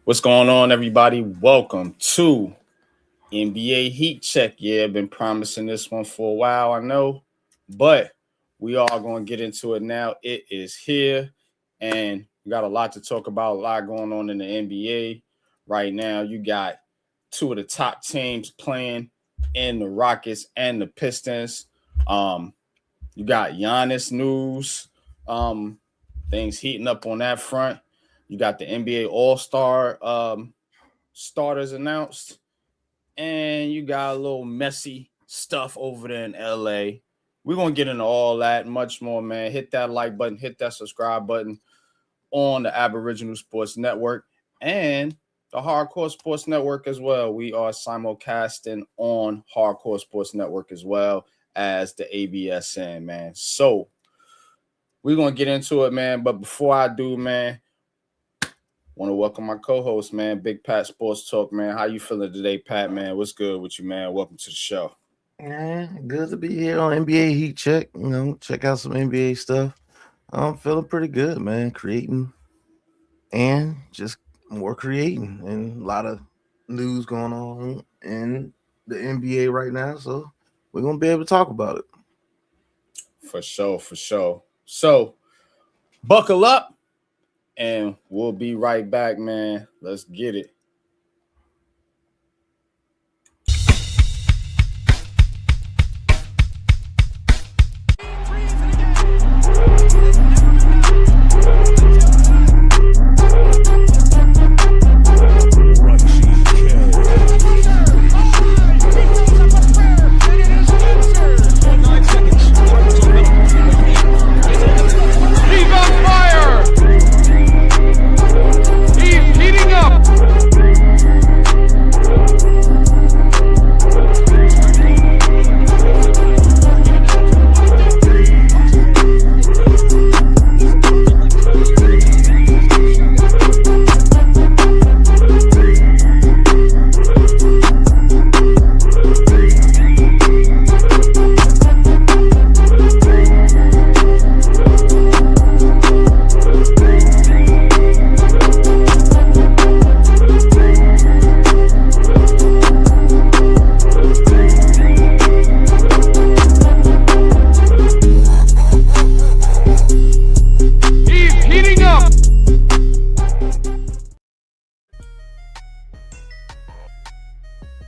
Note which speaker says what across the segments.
Speaker 1: What's going on, everybody? Welcome to NBA Heat Check. Yeah, I've been promising this one for a while, I know, but we are going to get into it now. It is here, and we got a lot to talk about, a lot going on in the NBA right now. You got two of the top teams playing in the Rockets and the Pistons. You got Giannis news, things heating up on that front. You got the NBA All-Star starters announced, and you got a little messy stuff over there in LA. We're going to get into all that and much more, man. Hit that like button, hit that subscribe button on the Aboriginal Sports Network and the Hardcore Sports Network as well. We are simulcasting on Hardcore Sports Network as well as the ABSN, man. So we're going to get into it, man. But before I do, man, want to welcome my co-host, man, Big Pat Sports Talk, man. How you feeling today, Pat, man? What's good with you, man? Welcome to the show.
Speaker 2: Yeah, good to be here on NBA Heat Check. Check out some NBA stuff. I'm feeling pretty good, man. Creating and just more creating, and a lot of news going on in the NBA right now. So we're gonna be able to talk about it.
Speaker 1: For sure. So buckle up. And we'll be right back, man. Let's get it.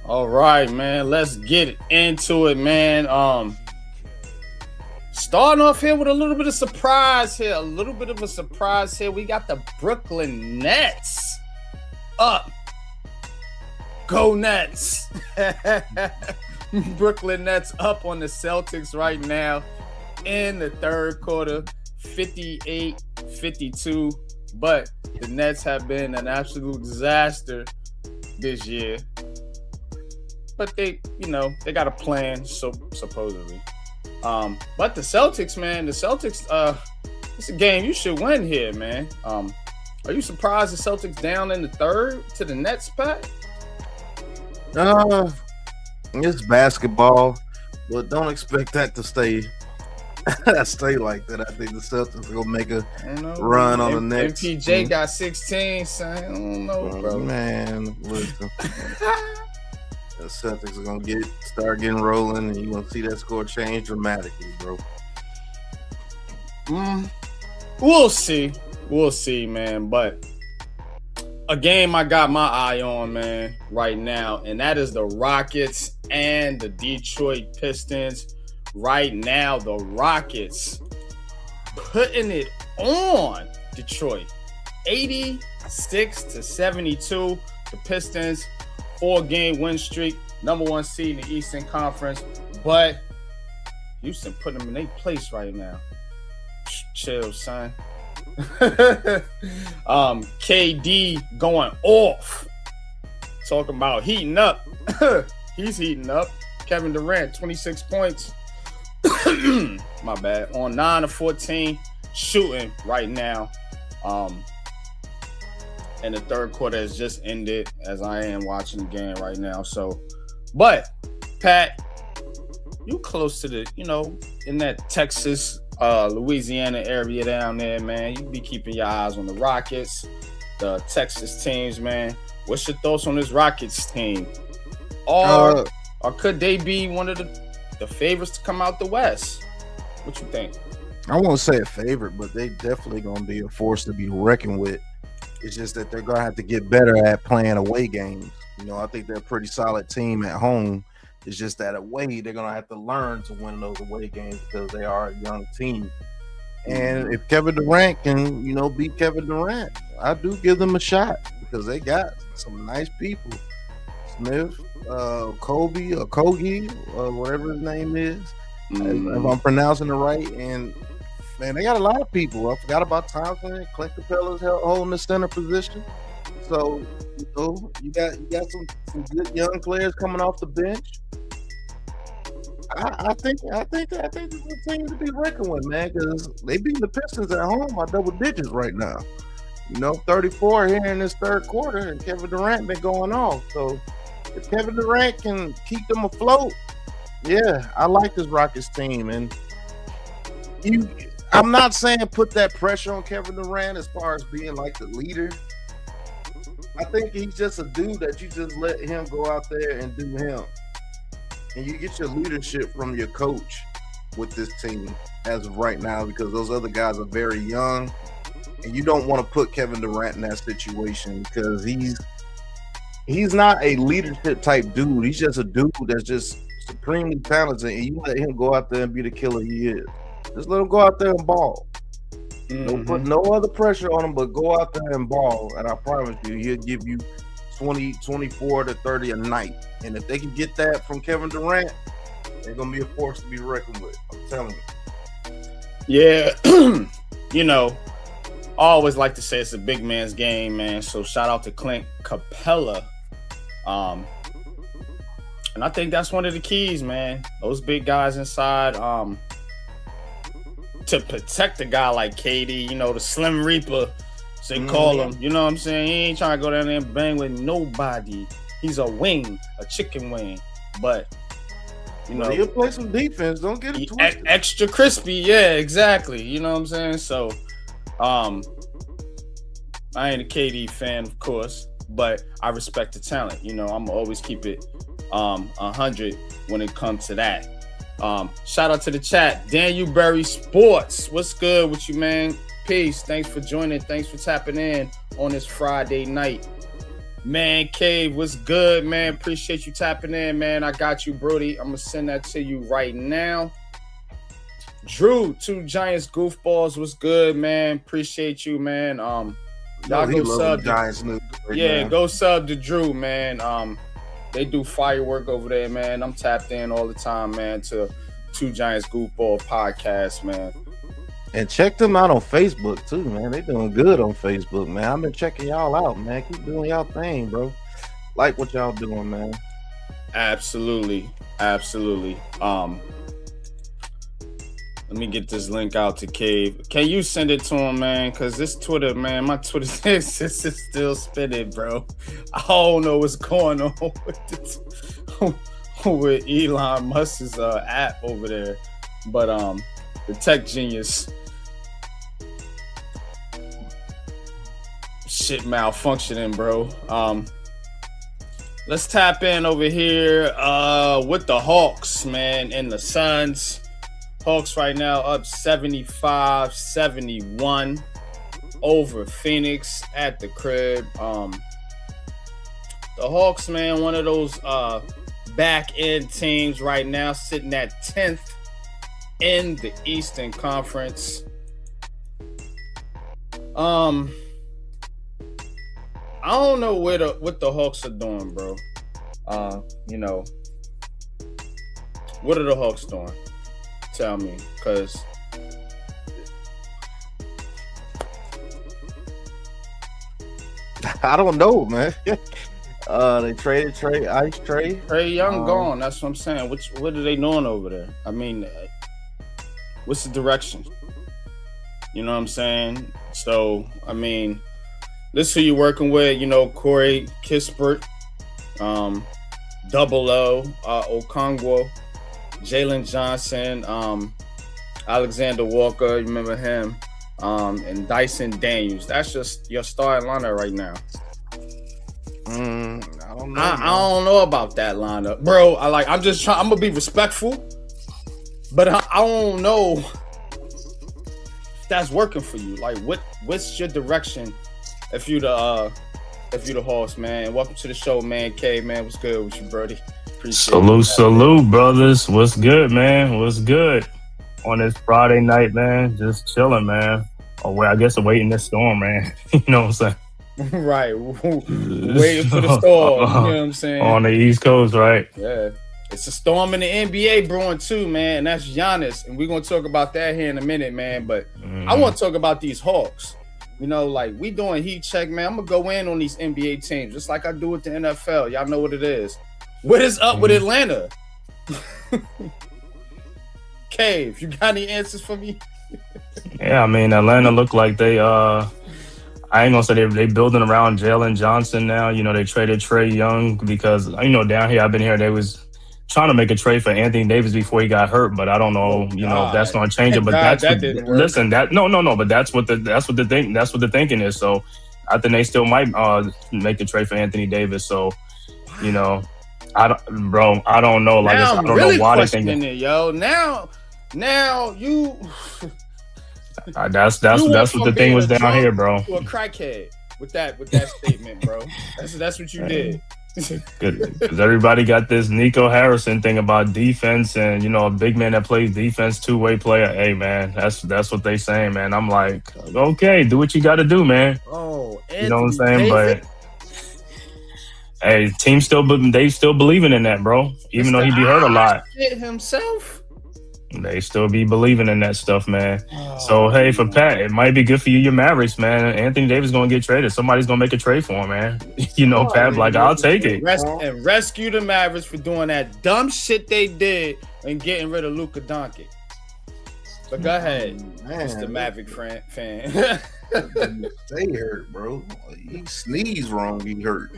Speaker 1: All right, man. Let's get into it, man. Starting off here with a little bit of surprise here. We got the Brooklyn Nets up. Go Nets. Brooklyn Nets up on the Celtics right now in the third quarter, 58-52. But the Nets have been an absolute disaster this year. But they got a plan, so supposedly. But the Celtics, man, it's a game you should win here, man. Are you surprised the Celtics down in the third to the Nets, Pat?
Speaker 2: It's basketball, but don't expect that to stay like that. I think the Celtics are gonna make a run on the Nets.
Speaker 1: MPJ got 16, son. I don't know, bro.
Speaker 2: Man, listen. The Celtics are gonna start getting rolling, and you're gonna see that score change dramatically, bro.
Speaker 1: We'll see, man. But a game I got my eye on, man, right now, and that is the Rockets and the Detroit Pistons. Right now, the Rockets putting it on Detroit, 86-72. The Pistons 4-game win streak, number one seed in the Eastern Conference, but Houston putting them in their place right now. Chill, son. KD going off. Talking about heating up. He's heating up. Kevin Durant, 26 points. My bad. On 9 of 14 shooting right now. And the third quarter has just ended as I am watching the game right now. So, but Pat, you close to the, in that Texas, Louisiana area down there, man. You be keeping your eyes on the Rockets. the Texas teams, man. What's your thoughts on this Rockets team? Or could they be one of the favorites to come out the West? What you think?
Speaker 2: I won't say a favorite, but they definitely going to be a force to be reckoned with. It's just that they're going to have to get better at playing away games. You know, I think they're a pretty solid team at home. It's just that away, they're going to have to learn to win those away games because they are a young team. And if Kevin Durant can, you know, beat Kevin Durant, I do give them a shot because they got some nice people. Smith, Kobe, or Kogi, whatever his name is, if I'm pronouncing it right. And man, they got a lot of people. I forgot about Thompson. Clint Capella's holding the center position. So, you know, you got some good young players coming off the bench. I think it's a team to be reckoned with, man, because they beat the Pistons at home by double digits right now. You know, 34 here in this third quarter, and Kevin Durant been going off. So if Kevin Durant can keep them afloat, yeah, I like this Rockets team. And I'm not saying put that pressure on Kevin Durant as far as being like the leader. I think he's just a dude that you just let him go out there and do him. And you get your leadership from your coach with this team as of right now because those other guys are very young. And you don't want to put Kevin Durant in that situation because he's not a leadership type dude. He's just a dude that's just supremely talented. And you let him go out there and be the killer he is. Just let him go out there and ball. Don't put no other pressure on him, but go out there and ball. And I promise you, he'll give you 20, 24 to 30 a night. And if they can get that from Kevin Durant, they're going to be a force to be reckoned with. I'm telling you.
Speaker 1: Yeah. You know, I always like to say it's a big man's game, man. So shout out to Clint Capella. And I think that's one of the keys, man. Those big guys inside, to protect a guy like KD, you know, the Slim Reaper, so they call him. You know what I'm saying? He ain't trying to go down there and bang with nobody. He's a wing, a chicken wing. But, you know,
Speaker 2: he'll play some defense. Don't get it twisted.
Speaker 1: Extra crispy. Yeah, exactly. You know what I'm saying? So, I ain't a KD fan, of course, but I respect the talent. You know, I'm gonna always keep it 100 when it comes to that. Shout out to the chat. Daniel Berry Sports. What's good with you, man? Peace. Thanks for joining. Thanks for tapping in on this Friday night. Man Cave, what's good, man? Appreciate you tapping in, man. I got you, Brody. I'm going to send that to you right now. Drew, Two Giants Goofballs. What's good, man? Appreciate you, man. Y'all go sub.
Speaker 2: Giants news
Speaker 1: right now. Go sub to Drew, man. They do firework over there, man. I'm tapped in all the time, man, to Two Giants Goofball podcast, man.
Speaker 2: And check them out on Facebook, too, man. They doing good on Facebook, man. I've been checking y'all out, man. Keep doing y'all thing, bro. Like what y'all doing, man.
Speaker 1: Absolutely. Absolutely. Let me get this link out to Cave. Can you send it to him, man? Because this Twitter, man, my Twitter is still spinning, bro. I don't know what's going on with Elon Musk's app over there. But the tech genius shit malfunctioning, bro. Let's tap in over here with the Hawks, man, and the Suns. Hawks right now up 75-71 over Phoenix at the crib. The Hawks, man, one of those back end teams right now, sitting at 10th in the Eastern Conference. I don't know what the Hawks are doing, bro. You know, what are the Hawks doing? Tell me, because
Speaker 2: I don't know, man. They traded Trey
Speaker 1: Young gone. That's what I'm saying. What are they doing over there? I mean, what's the direction? You know what I'm saying? So, I mean, this is who you're working with. You know, Corey Kispert, Double O, Okongwu, Jalen Johnson, Alexander Walker, you remember him, and Dyson Daniels. That's just your starting lineup right now.
Speaker 2: I don't know.
Speaker 1: I don't know about that lineup, bro. I'm just trying. I'm gonna be respectful, but I don't know if that's working for you. Like, what's your direction? If you the host, man. Welcome to the show, man. K, man, what's good with you, Brody? Appreciate
Speaker 3: Salute,
Speaker 1: it,
Speaker 3: salute, brothers. What's good, man? What's good on this Friday night, man? Just chilling, man. Oh, well, I guess awaiting this storm, man. You know what I'm saying?
Speaker 1: Right, waiting for the storm. You know what I'm saying?
Speaker 3: On the East Coast, right?
Speaker 1: Yeah, it's a storm in the NBA brewing too, man. And that's Giannis, and we're gonna talk about that here in a minute, man. But I want to talk about these Hawks. You know, like we doing heat check, man. I'm gonna go in on these NBA teams just like I do with the NFL. Y'all know what it is. What is up with Atlanta? K, if you got any answers for me?
Speaker 3: Yeah, I mean, Atlanta looked like they I ain't gonna say they building around Jalen Johnson now. You know, they traded Trae Young because, you know, down here, I've been here, they was trying to make a trade for Anthony Davis before he got hurt, but I don't know, if that's gonna change it. But
Speaker 1: God, that didn't work.
Speaker 3: Listen, but that's what the thinking is. So I think they still might make the trade for Anthony Davis. So, you know, I don't know. Like,
Speaker 1: now
Speaker 3: I don't
Speaker 1: really
Speaker 3: know why they
Speaker 1: thinking it, yo. Now you.
Speaker 3: That's what the thing was down here, bro.
Speaker 1: To a crackhead with that statement, bro. That's what you did.
Speaker 3: Because everybody got this Nico Harrison thing about defense, and a big man that plays defense, two-way player. Hey, man, that's what they saying, man. I'm like, okay, do what you got to do, man.
Speaker 1: Oh,
Speaker 3: you know what I'm saying?
Speaker 1: David?
Speaker 3: But hey, they still believing in that, bro. Even though he be hurt a lot.
Speaker 1: Shit himself.
Speaker 3: They still be believing in that stuff, man.
Speaker 1: Oh,
Speaker 3: so, hey, for Pat, it might be good for you, your Mavericks, man. Anthony Davis going to get traded. Somebody's going to make a trade for him, man. Pat, like, I'll take it.
Speaker 1: And rescue the Mavericks for doing that dumb shit they did and getting rid of Luka Doncic. But go ahead, Mr. Maverick fan.
Speaker 2: Stay hurt, bro. He sneezed wrong, he hurt.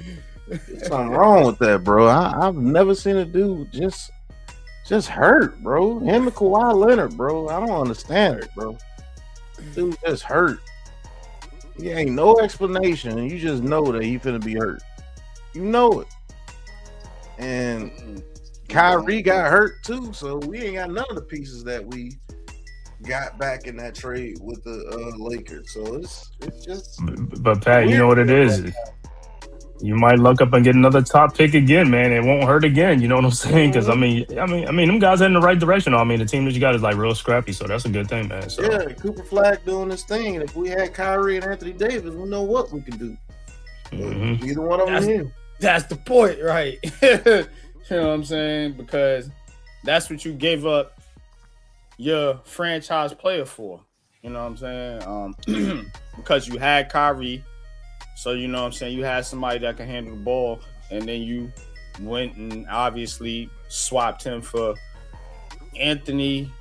Speaker 2: There's something wrong with that, bro. I've never seen a dude just hurt, bro. Him and Kawhi Leonard, bro. I don't understand it, bro. Dude just hurt. He ain't no explanation. You just know that he finna be hurt. You know it. And Kyrie got hurt too, so we ain't got none of the pieces that we got back in that trade with the Lakers. So it's just.
Speaker 3: But Pat, you know what it is. You might luck up and get another top pick again, man. It won't hurt again. You know what I'm saying? Because I mean, them guys are in the right direction. I mean, the team that you got is like real scrappy, so that's a good thing, man. So.
Speaker 2: Yeah, Cooper Flag doing this thing, and if we had Kyrie and Anthony Davis, we know what we can do. Either one of them here.
Speaker 1: That's the point, right? You know what I'm saying? Because that's what you gave up your franchise player for. You know what I'm saying? Because you had Kyrie. So, you know what I'm saying, you had somebody that can handle the ball, and then you went and obviously swapped him for Anthony.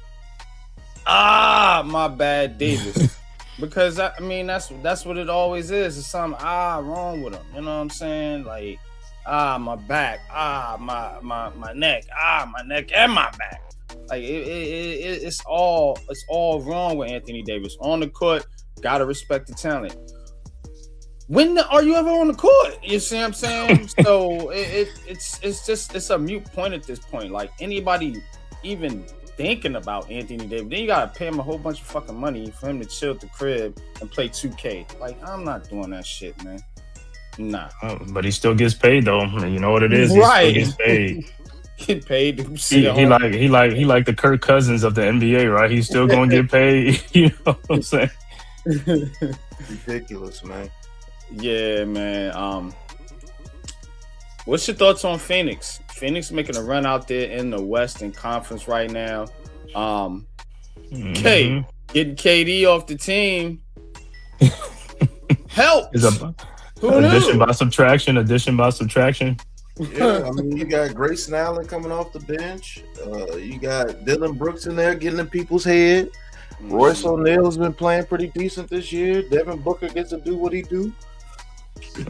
Speaker 1: My bad, Davis. Because, that's what it always is. There's something wrong with him. You know what I'm saying? Like, my back. My neck. My neck and my back. Like, it's all wrong with Anthony Davis. On the court, got to respect the talent. When are you ever on the court? You see what I'm saying? So it's a mute point at this point. Like, anybody even thinking about Anthony Davis, then you gotta pay him a whole bunch of fucking money for him to chill at the crib and play 2K. Like, I'm not doing that shit, man. Nah.
Speaker 3: But he still gets paid though. You know what it is?
Speaker 1: Right.
Speaker 3: He still gets paid.
Speaker 1: Get paid to
Speaker 3: he like the Kirk Cousins of the NBA, right? He's still gonna get paid. You know what I'm saying?
Speaker 2: Ridiculous, man.
Speaker 1: Yeah, man. What's your thoughts on Phoenix? Phoenix making a run out there in the Western Conference right now. Getting KD off the team helps.
Speaker 3: Addition by subtraction.
Speaker 2: Yeah, I mean, you got Grayson Allen coming off the bench. You got Dylan Brooks in there getting in people's head. Royce O'Neal's been playing pretty decent this year. Devin Booker gets to do what he do.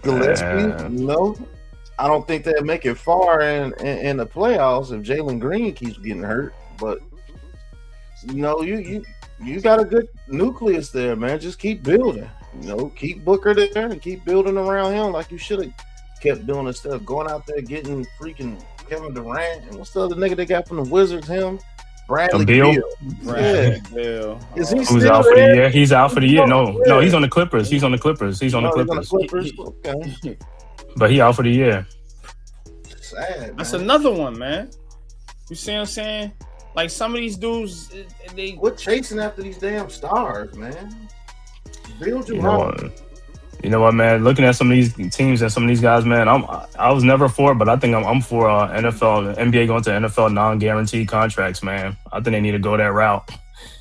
Speaker 2: Gillespie, I don't think they'll make it far in the playoffs if Jalen Green keeps getting hurt. But you you got a good nucleus there, man. Just keep building. Keep Booker there and keep building around him like you should have kept doing instead of going out there getting freaking Kevin Durant and what's the other nigga they got from the Wizards? Him, Bradley
Speaker 3: Beal.
Speaker 1: Bradley Beal.
Speaker 2: Is he
Speaker 3: Who's
Speaker 2: still
Speaker 3: out for the
Speaker 2: there?
Speaker 3: year? He's out for the year. No,
Speaker 2: Yeah.
Speaker 3: he's on the Clippers. He's on the Clippers.
Speaker 2: He's on the
Speaker 3: Clippers.
Speaker 2: Okay.
Speaker 3: But he out for the year.
Speaker 2: Sad.
Speaker 1: That's
Speaker 2: man.
Speaker 1: another one, man. You see what I'm saying? Like some of these dudes,
Speaker 2: We're chasing after these damn stars, man. Build your
Speaker 3: You know
Speaker 2: home.
Speaker 3: what? You know what, man? Looking at some of these teams and some of these guys, man, I was never for it, but I think I'm for NBA going to NFL non-guaranteed contracts, man. I think they need to go that route.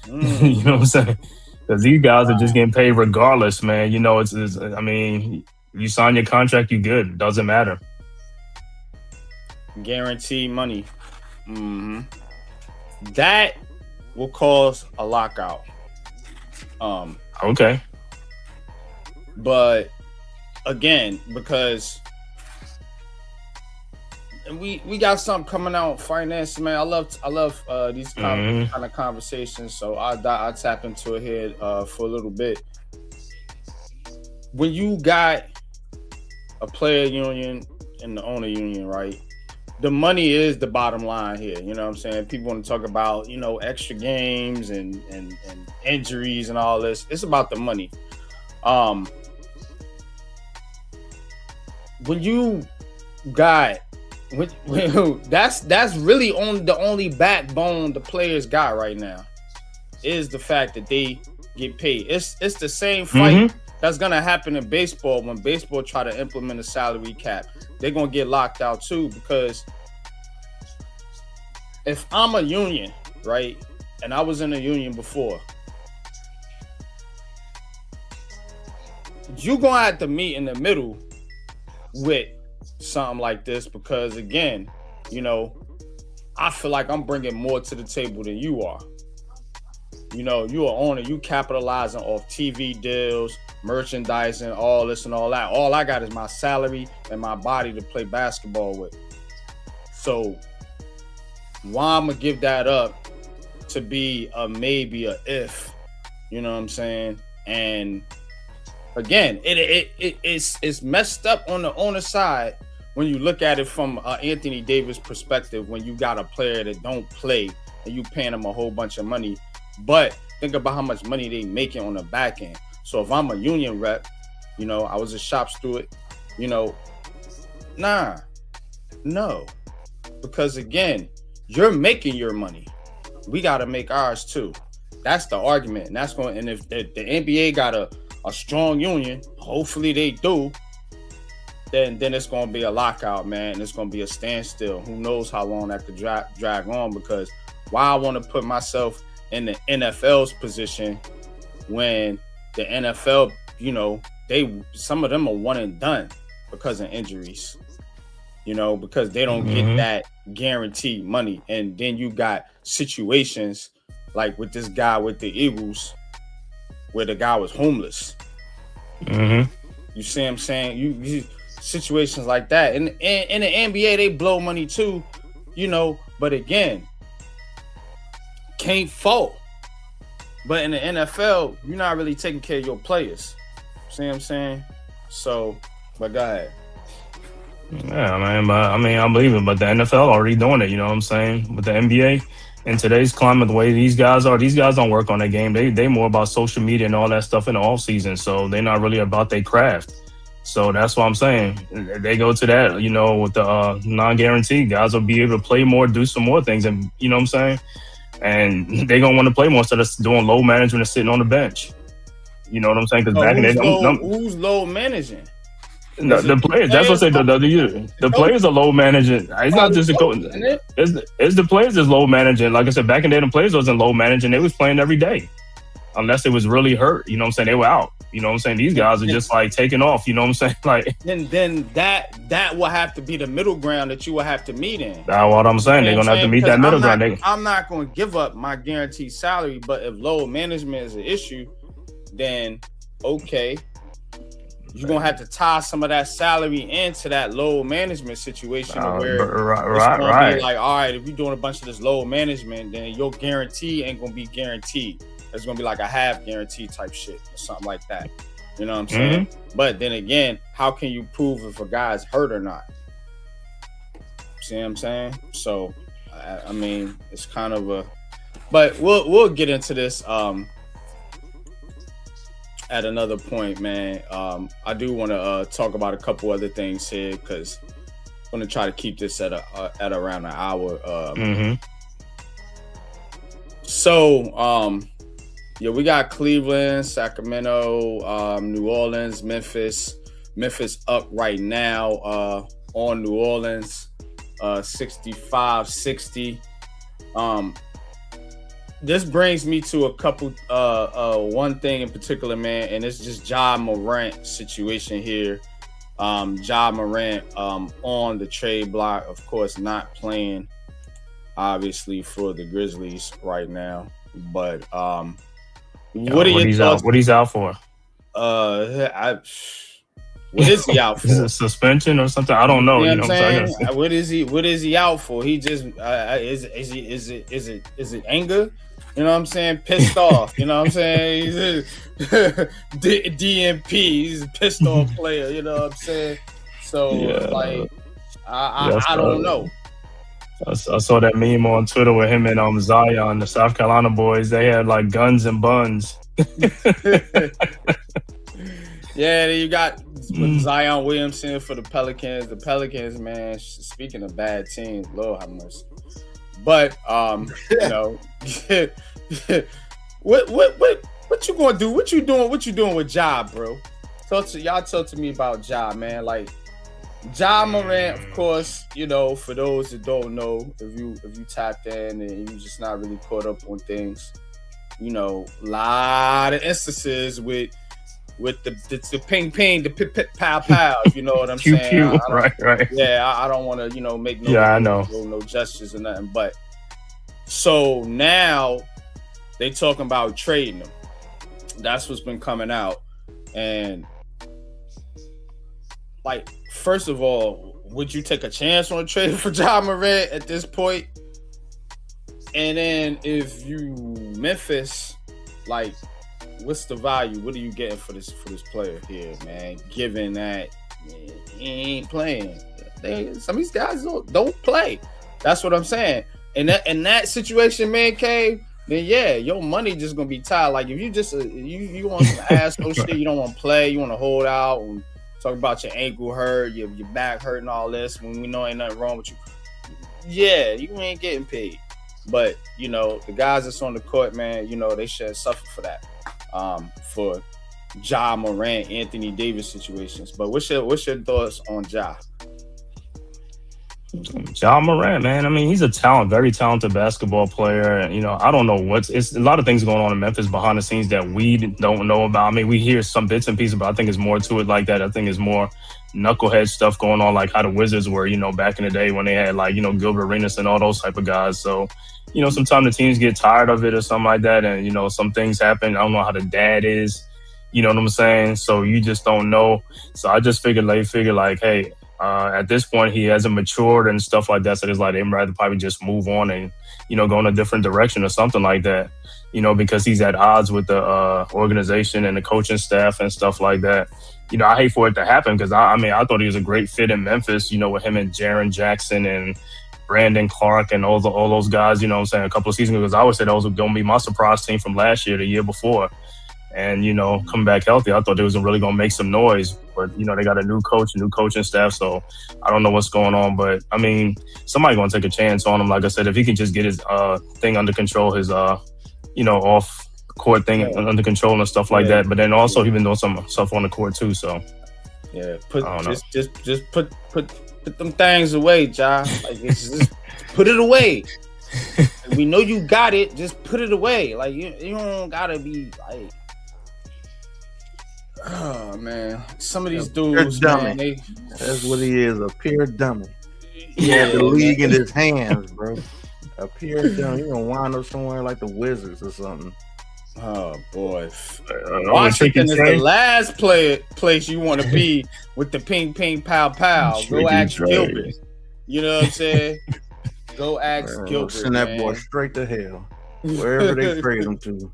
Speaker 3: You know what I'm saying? Because these guys are just getting paid regardless, man. I mean, you sign your contract, you good. Doesn't matter.
Speaker 1: guaranteed money. That will cause a lockout.
Speaker 3: Okay.
Speaker 1: But again, because we got something coming out finance, man. I love these kind of conversations. So I tap into it here for a little bit. When you got a player union and the owner union, right? The money is the bottom line here. You know what I'm saying? People want to talk about, extra games and injuries and all this. It's about the money. When you got that's really the only backbone the players got right now is the fact that they get paid. It's the same fight that's gonna happen in baseball when baseball try to implement a salary cap. They're gonna get locked out too, because if I'm a union, right, and I was in a union before, you're gonna have to meet in the middle with something like this, because again, I feel like I'm bringing more to the table than you are. You are owner, you capitalizing off TV deals, merchandising, all this and all that. All I got is my salary and my body to play basketball with. So why I'm gonna give that up to be a maybe, a if, you know what I'm saying? And again, it's messed up on the owner side when you look at it from Anthony Davis' perspective. When you got a player that don't play and you paying them a whole bunch of money, but think about how much money they making on the back end. So if I'm a union rep, I was a shop steward, no, because again, you're making your money. We got to make ours too. That's the argument, and that's going. And if the NBA got a strong union, hopefully they do, then it's going to be a lockout, man. And it's going to be a standstill. Who knows how long that could drag on? Because why I want to put myself in the NFL's position when the NFL, some of them are one and done because of injuries, because they don't get that guaranteed money. And then you got situations like with this guy with the Eagles, where the guy was homeless. You see what I'm saying? You situations like that. And in the NBA, they blow money too, but again, can't fault. But in the NFL, you're not really taking care of your players. See what I'm saying? So, but go ahead.
Speaker 3: Yeah, man. But I believe it. But the NFL already doing it. You know what I'm saying? With the NBA, in today's climate, the way these guys don't work on their game. They more about social media and all that stuff in the off season. So they're not really about their craft. So that's what I'm saying. They go to that, with the non-guaranteed, guys will be able to play more, do some more things, and you know what I'm saying. And they're gonna want to play more instead of doing low management and sitting on the bench. You know what I'm saying? Because back in the day,
Speaker 1: who's low managing?
Speaker 3: The players. That's what I say. The players are low managing. It's not just the coach. It's the players that's low managing. Like I said, back in the day, the players wasn't low managing. They was playing every day, unless it was really hurt. You know what I'm saying? They were out. You know what I'm saying? These guys are just like taking off. You know what I'm saying? Like
Speaker 1: then that will have to be the middle ground that you will have to meet in.
Speaker 3: That's what I'm saying. They're gonna have to meet that middle ground.
Speaker 1: I'm not going to give up my guaranteed salary, but if low management is an issue, then okay, you're gonna have to tie some of that salary into that low management situation where it's gonna be like, all right, if you're doing a bunch of this low management, then your guarantee ain't gonna be guaranteed. it's gonna be like a half guarantee type shit or something like that. You know what I'm saying? But then again, how can you prove if a guy's hurt or not? See what I'm saying? So, I mean, it's kind of a. But we'll get into this at another point, man. I do want to talk about a couple other things here because I'm gonna try to keep this at around an hour. So, yeah, we got Cleveland, Sacramento, New Orleans, Memphis. Memphis up right now on New Orleans, 65-60. This brings me to a couple, one thing in particular, man, and it's just Ja Morant situation here. Ja Morant on the trade block, of course, not playing, obviously, for the Grizzlies right now. But what are your thoughts?
Speaker 3: What he's out for?
Speaker 1: What is he out for?
Speaker 3: Is it suspension or something? I don't know.
Speaker 1: You know what I'm saying? What is he out for? He just is it anger? You know what I'm saying? Pissed off. You know what I'm saying? He's a DMP. He's a pissed off player. You know what I'm saying? So like, I don't know.
Speaker 3: I saw that meme on Twitter with him and Zion, the South Carolina boys. They had like guns and buns.
Speaker 1: Yeah, then you got Zion Williamson for the Pelicans. The Pelicans, man, speaking of bad teams, Lord have mercy. But you know, what you gonna do? What you doing with Ja, bro? Talk to me about Ja, man. Like Ja Morant, of course, you know, for those that don't know, if you tapped in and you just not really caught up on things, you know, a lot of instances with the ping ping, the pip pip pow pow, you know what I'm saying?
Speaker 3: Right.
Speaker 1: Yeah, I don't want to, you know, make no gestures or nothing. But so now they talking about trading them. That's what's been coming out. And like, first of all, would you take a chance on a trade for Ja Morant at this point? And then if you Memphis, like, what's the value? What are you getting for this player here, man? Given that he ain't playing, some of these guys don't play. That's what I'm saying. And in that situation, man, Cave, then yeah, your money just gonna be tied. Like if you just you want some asshole shit, you don't want to play, you want to hold out and talk about your ankle hurt, your back hurt, and all this. When we know ain't nothing wrong with you, yeah, you ain't getting paid. But you know the guys that's on the court, man, you know they should suffer for that. For Ja Morant, Anthony Davis situations. But what's your thoughts on Ja?
Speaker 3: Ja Morant, man. I mean, he's a very talented basketball player. And, you know, I don't know it's a lot of things going on in Memphis behind the scenes that we don't know about. I mean, we hear some bits and pieces, but I think it's more to it like that. I think it's more knucklehead stuff going on, like how the Wizards were, you know, back in the day when they had like, you know, Gilbert Arenas and all those type of guys. So, you know, sometimes the teams get tired of it or something like that. And, you know, some things happen. I don't know how the dad is, you know what I'm saying? So you just don't know. So I just figured like, hey, at this point, he hasn't matured and stuff like that. So it's like they'd rather probably just move on and, you know, go in a different direction or something like that, you know, because he's at odds with the organization and the coaching staff and stuff like that. You know, I hate for it to happen because, I mean, I thought he was a great fit in Memphis, you know, with him and Jaren Jackson and Brandon Clark and all those guys, you know what I'm saying, a couple of seasons ago. Because I always said that was going to be my surprise team from last year, the year before. And, you know, come back healthy. I thought they was really going to make some noise. But, you know, they got a new coach, a new coaching staff. So I don't know what's going on. But, I mean, somebody going to take a chance on him. Like I said, if he can just get his thing under control, his, you know, off-court thing under control and stuff like that. But then also he been doing some stuff on the court too. So,
Speaker 1: yeah, just put them things away, Ja. Like, just put it away. We know you got it. Just put it away. Like, you don't got to be, like, oh man, some of these dudes, man,
Speaker 2: that's what he is, a pure dummy. He had the league in his hands, bro. A pure dummy. You're gonna wind up somewhere like the Wizards or something.
Speaker 1: Oh boy, Washington is the last place you want to be with the ping ping pow pow. Go ask Gilbert. You know what I'm saying? Go ask Gilbert.
Speaker 2: Send that boy straight to hell. wherever they trade him to.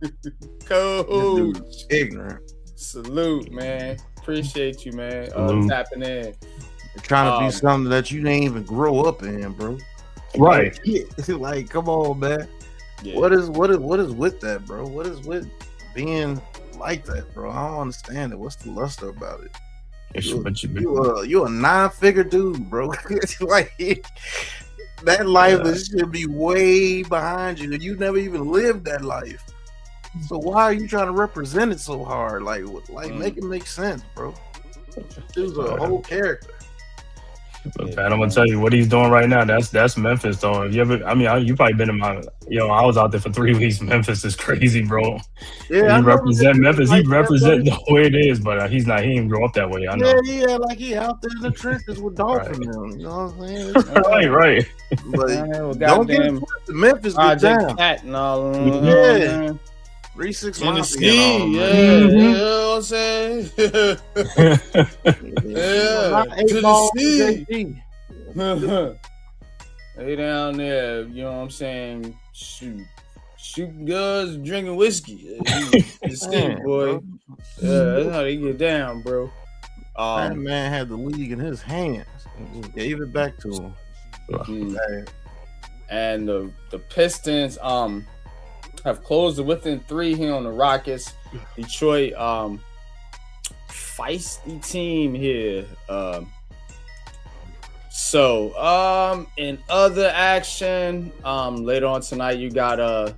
Speaker 1: Coach,
Speaker 2: Ignorant.
Speaker 1: Salute, man. Appreciate you, man. Tapping in.
Speaker 2: They're trying to be something that you didn't even grow up in, bro.
Speaker 3: Right.
Speaker 2: Like, come on, man. Yeah. What is with that, bro? What is with being like that, bro? I don't understand it. What's the luster about it? You're a 9-figure dude, bro. Like that life should be way behind you, and you never even lived that life. So why are you trying to represent it so hard? Like make it make sense, bro. Dude's a whole character.
Speaker 3: But Pat, I'm gonna tell you what he's doing right now. That's Memphis, though. If you ever, you probably been in my. I was out there for 3 weeks. Memphis is crazy, bro.
Speaker 2: Yeah,
Speaker 3: he represent Memphis. He represent the way it is, but he's not. He didn't grow up that way. I know.
Speaker 2: Yeah, like he out there in the trenches with Dolphin. Right. You know what I'm saying?
Speaker 3: right.
Speaker 2: But don't get it twisted. Memphis get down.
Speaker 1: Cat and all.
Speaker 2: Yeah. 3-6
Speaker 1: Tennessee, you know what I'm saying? Tennessee. They down there, you know what I'm saying? Shooting guns, drinking whiskey. Tennessee, boy. That's how they get down, bro.
Speaker 2: That man had the league in his hands and just gave it back to him.
Speaker 1: And the Pistons, have closed it within 3 here on the Rockets. Detroit, feisty team here. So, in other action, later on tonight, you got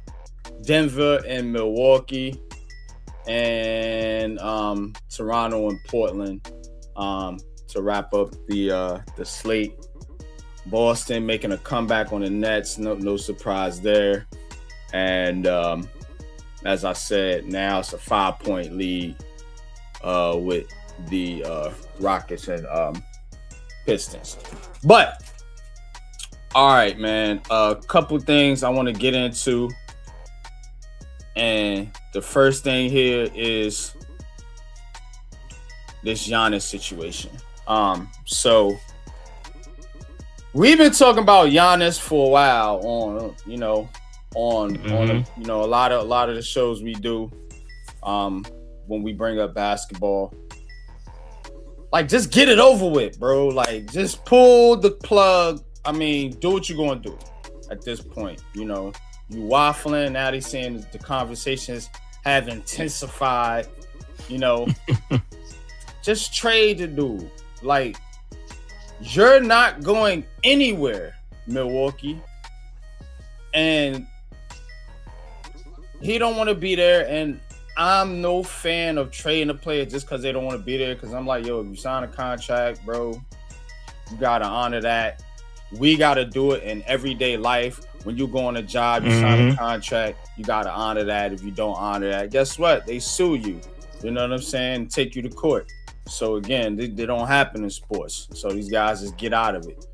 Speaker 1: Denver and Milwaukee, and Toronto and Portland to wrap up the slate. Boston making a comeback on the Nets. No surprise there. And as I said, now it's a 5-point lead with the Rockets and Pistons. But all right, man, a couple things I want to get into. And the first thing here is this Giannis situation. So we've been talking about Giannis for a while on a lot of the shows we do when we bring up basketball. Like, just get it over with, bro. Like, just pull the plug. I mean, do what you're gonna do at this point. You waffling. Now they saying the conversations have intensified. Just trade the dude. Like, you're not going anywhere, Milwaukee, and he don't want to be there. And I'm no fan of trading a player just because they don't want to be there. Because I'm like, yo, if you sign a contract, bro, you gotta honor that. We gotta do it in everyday life. When you go on a job, you sign a contract, you gotta honor that. If you don't honor that, guess what? They sue you. You know what I'm saying? Take you to court. So again, they don't happen in sports. So these guys just get out of it.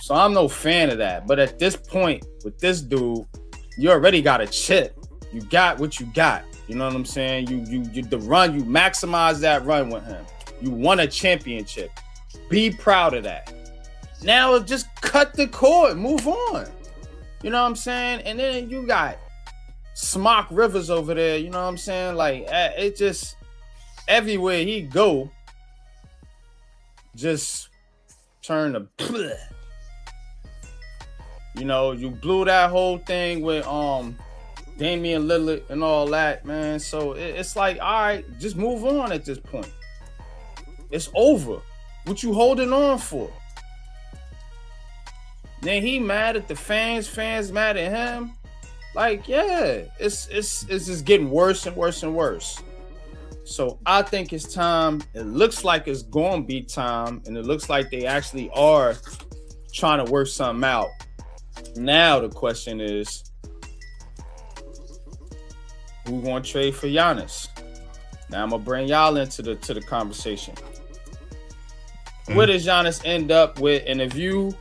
Speaker 1: So I'm no fan of that. But at this point, with this dude, you already got a chip. You got what you got. You know what I'm saying? You the run, you maximize that run with him. You won a championship. Be proud of that. Now just cut the cord, move on. You know what I'm saying? And then you got Smock Rivers over there. You know what I'm saying? Like, it just everywhere he go, just turn to bleh. You blew that whole thing with Damian Lillard and all that, man. So it's like, all right, just move on at this point. It's over. What you holding on for? Then he mad at the fans mad at him. Like, yeah, it's just getting worse and worse and worse. So I think it's time. It looks like it's going to be time, and it looks like they actually are trying to work something out. Now the question is, who going to trade for Giannis? Now I'm gonna bring y'all into the conversation. Where does Giannis end up with? And if you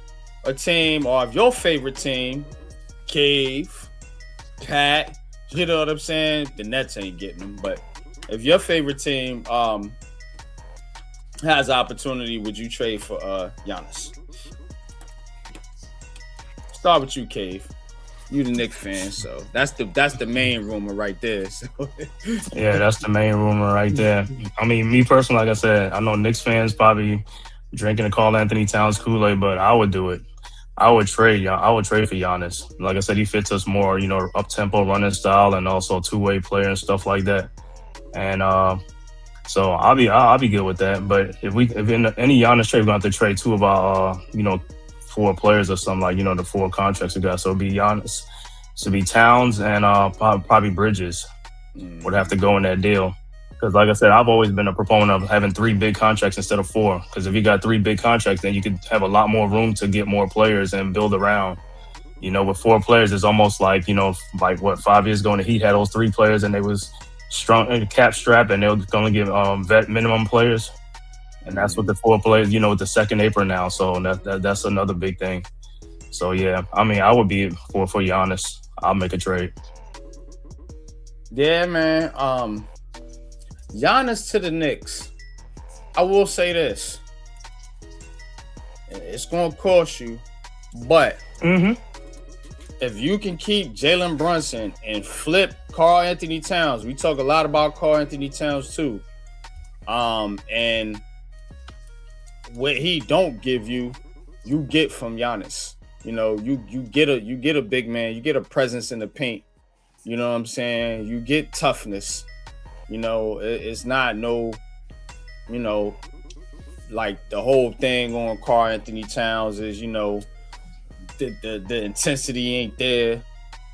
Speaker 1: a team, or if your favorite team, Cave, Pat, you know what I'm saying? The Nets ain't getting them, but if your favorite team has opportunity, would you trade for Giannis? Start with you, Cave. You the Knicks fan, so that's the main rumor right there. So.
Speaker 3: Yeah, that's the main rumor right there. I mean, me personally, like I said, I know Knicks fans probably drinking a Carl Anthony Towns Kool-Aid, but I would do it. I would trade. I would trade for Giannis. Like I said, he fits us more, up tempo running style and also two-way player and stuff like that. And so I'll be good with that. But if in any Giannis trade, we're gonna have to trade two of our 4 players or something, like the 4 contracts we got. So it'd be Giannis, so it'd be Towns and probably Bridges would have to go in that deal. Because like I said, I've always been a proponent of having 3 big contracts instead of 4. Because if you got 3 big contracts, then you could have a lot more room to get more players and build around. With 4 players, it's almost like, like what 5 years ago, the Heat had those 3 players and they was strong cap strap and they were going to give vet minimum players. And that's what the 4 players, with the second apron now. So that's another big thing. So yeah, I mean, I would be for Giannis. I'll make a trade.
Speaker 1: Yeah, man. Giannis to the Knicks. I will say this. It's going to cost you, but if you can keep Jalen Brunson and flip Karl Anthony Towns, we talk a lot about Karl Anthony Towns too. And what he don't give you, you get from Giannis. You get a big man, you get a presence in the paint. You know what I'm saying? You get toughness. It's not like the whole thing on Karl Anthony Towns is, the intensity ain't there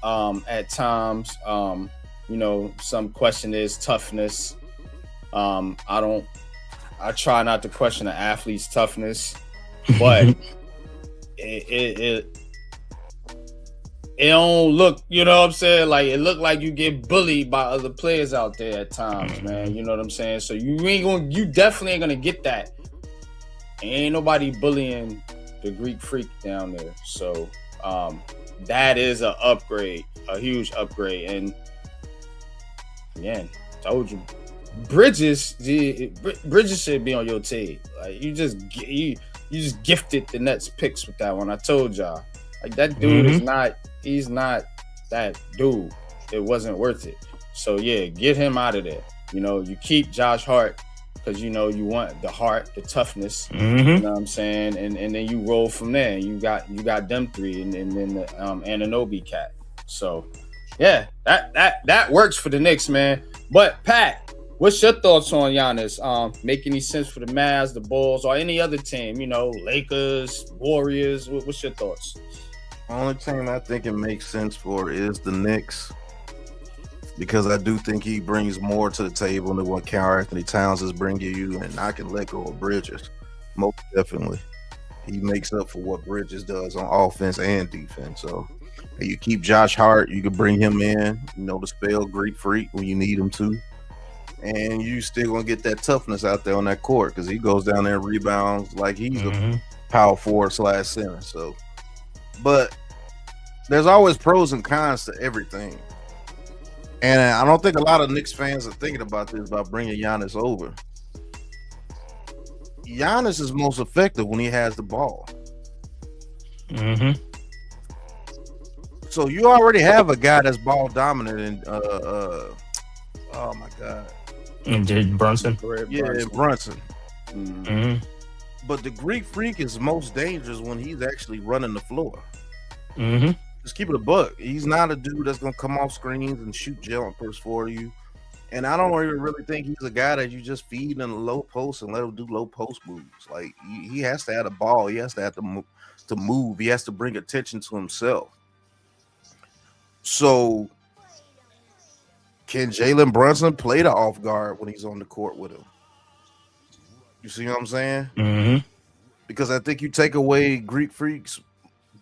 Speaker 1: at times. Some question is toughness. I try not to question an athlete's toughness, but it don't look, you know what I'm saying? Like, it look like you get bullied by other players out there at times, man. You know what I'm saying? So you definitely ain't gonna get that. Ain't nobody bullying the Greek freak down there. So that is an upgrade, a huge upgrade. And again, told you, Bridges should be on your team. Like, you just gifted the Nets picks with that one. I told y'all. Like, that dude he's not that dude. It wasn't worth it. So yeah, get him out of there. You keep Josh Hart because you want the heart, the toughness. You know what I'm saying? And then you roll from there. You got them 3 and then the Anunoby cat. So yeah, that works for the Knicks, man. But Pat, what's your thoughts on Giannis? Make any sense for the Mavs, the Bulls, or any other team? Lakers, Warriors. What's your thoughts?
Speaker 2: Only team I think it makes sense for is the Knicks, because I do think he brings more to the table than what Karl Anthony Towns is bringing you, and I can let go of Bridges. Most definitely. He makes up for what Bridges does on offense and defense. So you keep Josh Hart, you can bring him in, to spell Greek freak when you need him to. And you still gonna get that toughness out there on that court because he goes down there and rebounds like he's a power forward / center. So, but there's always pros and cons to everything. And I don't think a lot of Knicks fans are thinking about this, about bringing Giannis over. Giannis is most effective when he has the ball. So you already have a guy that's ball dominant and oh my God.
Speaker 3: And Brunson.
Speaker 2: Brunson. But the Greek freak is most dangerous when he's actually running the floor. Just keep it a buck. He's not a dude that's gonna come off screens and shoot jumpers for you. And I don't even really think he's a guy that you just feed in the low post and let him do low post moves. Like, he has to have the ball. He has to have to move. He has to bring attention to himself. So can Jalen Brunson play the off guard when he's on the court with him? You see what I'm saying? Because I think you take away Greek Freak's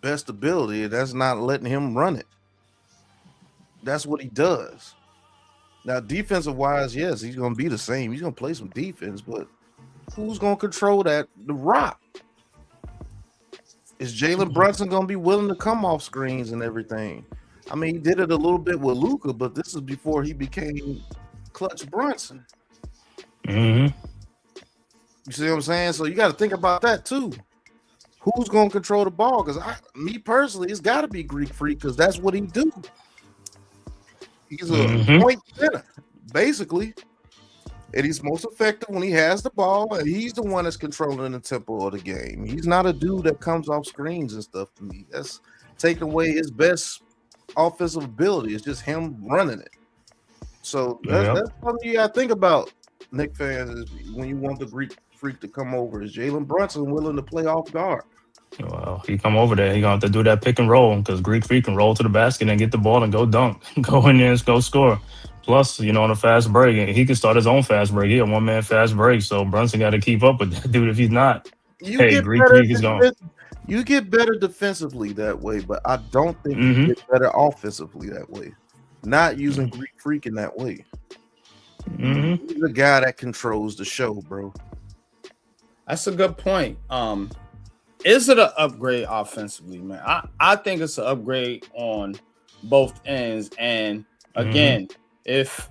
Speaker 2: best ability, and that's not letting him run it. That's what he does. Now, defensive wise, yes, he's going to be the same. He's going to play some defense, but who's going to control the rock? Is Jalen Brunson going to be willing to come off screens and everything? I mean, he did it a little bit with Luka, but this is before he became Clutch Brunson. You see what I'm saying? So you got to think about that too. who's going to control the ball? Because me personally, it's got to be Greek Freak because that's what he do. He's a point center, basically. And he's most effective when he has the ball, and he's the one that's controlling the tempo of the game. He's not a dude that comes off screens and stuff to me. That's taking away his best offensive ability. It's just him running it. So that's something you got to think about, Knicks fans, is when you want the Greek Freak to come over. Is Jalen Brunson willing to play off guard?
Speaker 3: Well, he come over there. He gonna have to do that pick and roll because Greek Freak can roll to the basket and get the ball and go dunk, go in there and go score. Plus, on a fast break, he can start his own fast break. He a one-man fast break, so Brunson got to keep up with that dude. If he's not, Greek Freak is gone.
Speaker 2: You get better defensively that way, but I don't think you get better offensively that way. Not using Greek Freak in that way. He's the guy that controls the show, bro.
Speaker 1: That's a good point. Is it an upgrade offensively, man? I think it's an upgrade on both ends. And again, if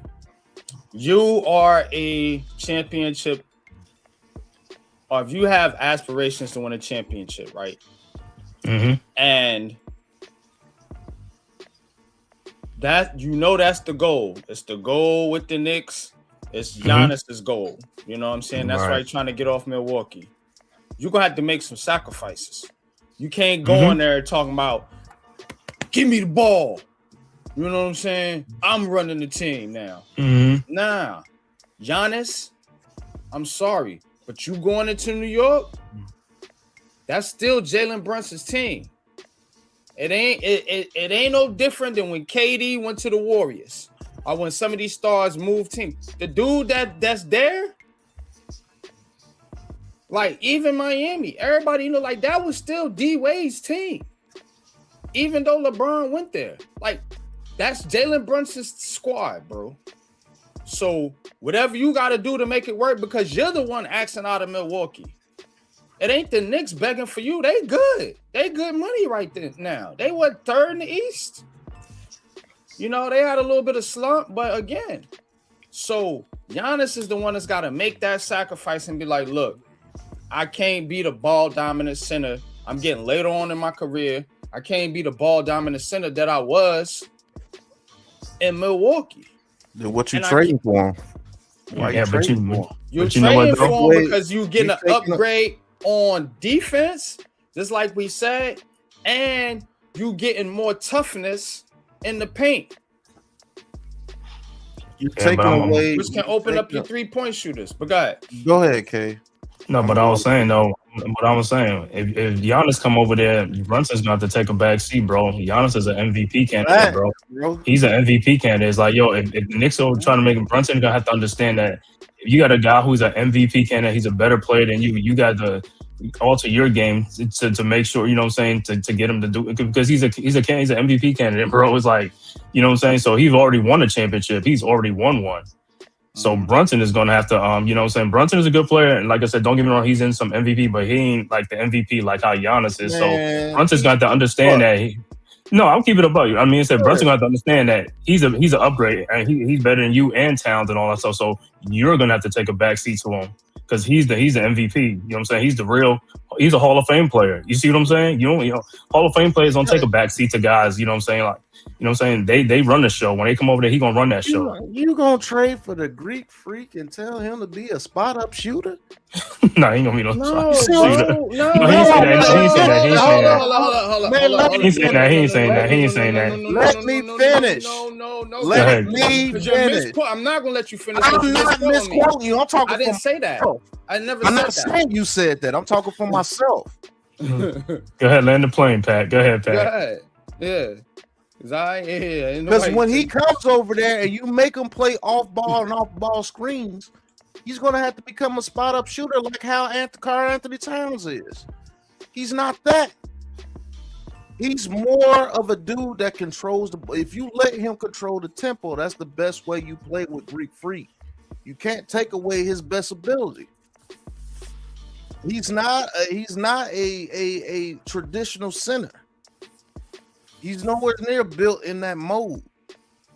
Speaker 1: you are a championship, or if you have aspirations to win a championship, right? And that that's the goal. It's the goal with the Knicks. It's Giannis's goal. You know what I'm saying? That's why he's trying to get off Milwaukee. You're gonna have to make some sacrifices. You can't go in there talking about give me the ball. You know what I'm saying? I'm running the team now. Nah. Giannis, I'm sorry, but you going into New York, that's still Jalen Brunson's team. It ain't no different than when KD went to the Warriors or when some of these stars move teams. The dude that's there, like even Miami, everybody like that was still D Wade's team. Even though LeBron went there, like that's Jalen Brunson's squad, bro. So whatever you got to do to make it work, because you're the one asking out of Milwaukee. It ain't the Knicks begging for you. They good. They good money right there now. They were third in the East. They had a little bit of slump, but again, so Giannis is the one that's got to make that sacrifice and be like, look, I can't be the ball dominant center. I'm getting later on in my career. I can't be the ball dominant center that I was in Milwaukee.
Speaker 2: Then what you trading for him?
Speaker 1: You're trading for him because you're getting an upgrade on defense, just like we said, and you getting more toughness in the paint.
Speaker 2: You're taking away,
Speaker 1: which can open up your 3-point shooters. But go ahead.
Speaker 2: Go ahead, Kay.
Speaker 3: No, but I was saying if Giannis come over there, Brunson's going to have to take a back seat, bro. Giannis is an MVP candidate, bro. He's an MVP candidate. It's like, if the Knicks are trying to make him, Brunson going to have to understand that if you got a guy who's an MVP candidate, he's a better player than you. You got to alter your game to make sure, you know what I'm saying, to get him to do it, because he's an MVP candidate, bro. It's like, you know what I'm saying? So he's already won a championship. He's already won one. So Brunson is going to have to, you know what I'm saying? Brunson is a good player. And like I said, don't get me wrong, he's in some MVP, but he ain't like the MVP like how Giannis is. Man. So Brunson's got to understand that. No, I'll keep it above you. I mean, Brunson got to understand that he's an upgrade and he's better than you and Towns and all that stuff. So you're going to have to take a back seat to him because he's the MVP. You know what I'm saying? He's a Hall of Fame player. You see what I'm saying? Hall of Fame players don't take a back seat to guys, you know what I'm saying? Like, you know what I'm saying? They run the show. When they come over there, he gonna run that show.
Speaker 2: You gonna trade for the Greek Freak and tell him to be a spot up shooter?
Speaker 3: No, he ain't gonna be no
Speaker 1: shooter.
Speaker 3: No, he ain't saying that. He ain't saying that.
Speaker 2: Let me finish. Let me finish.
Speaker 1: I'm not gonna let you finish.
Speaker 2: I'm not misquoting you. I'm talking.
Speaker 1: I didn't say that. I never.
Speaker 2: I'm not saying you said that. I'm talking for myself.
Speaker 3: Go ahead, land the plane, Pat. Go ahead, Pat.
Speaker 1: Go ahead. Yeah.
Speaker 2: Because when he comes over there and you make him play off ball and off ball screens, he's going to have to become a spot up shooter like how Karl Anthony Towns is. He's not that. He's more of a dude that controls the. If you let him control the tempo, that's the best way you play with Greek Freak. You can't take away his best ability. He's not a traditional center. He's nowhere near built in that mode.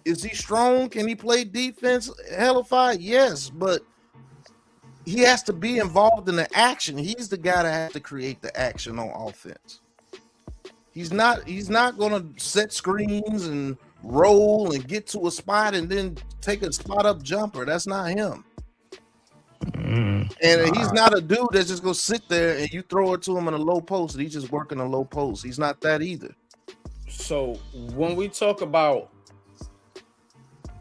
Speaker 2: Is he strong? Can he play defense? Hellified? Yes, but he has to be involved in the action. He's the guy that has to create the action on offense. He's not gonna set screens and roll and get to a spot and then take a spot up jumper. That's not him. And he's not a dude that's just gonna sit there and you throw it to him in a low post and he's just working a low post. He's not that either.
Speaker 1: So when we talk about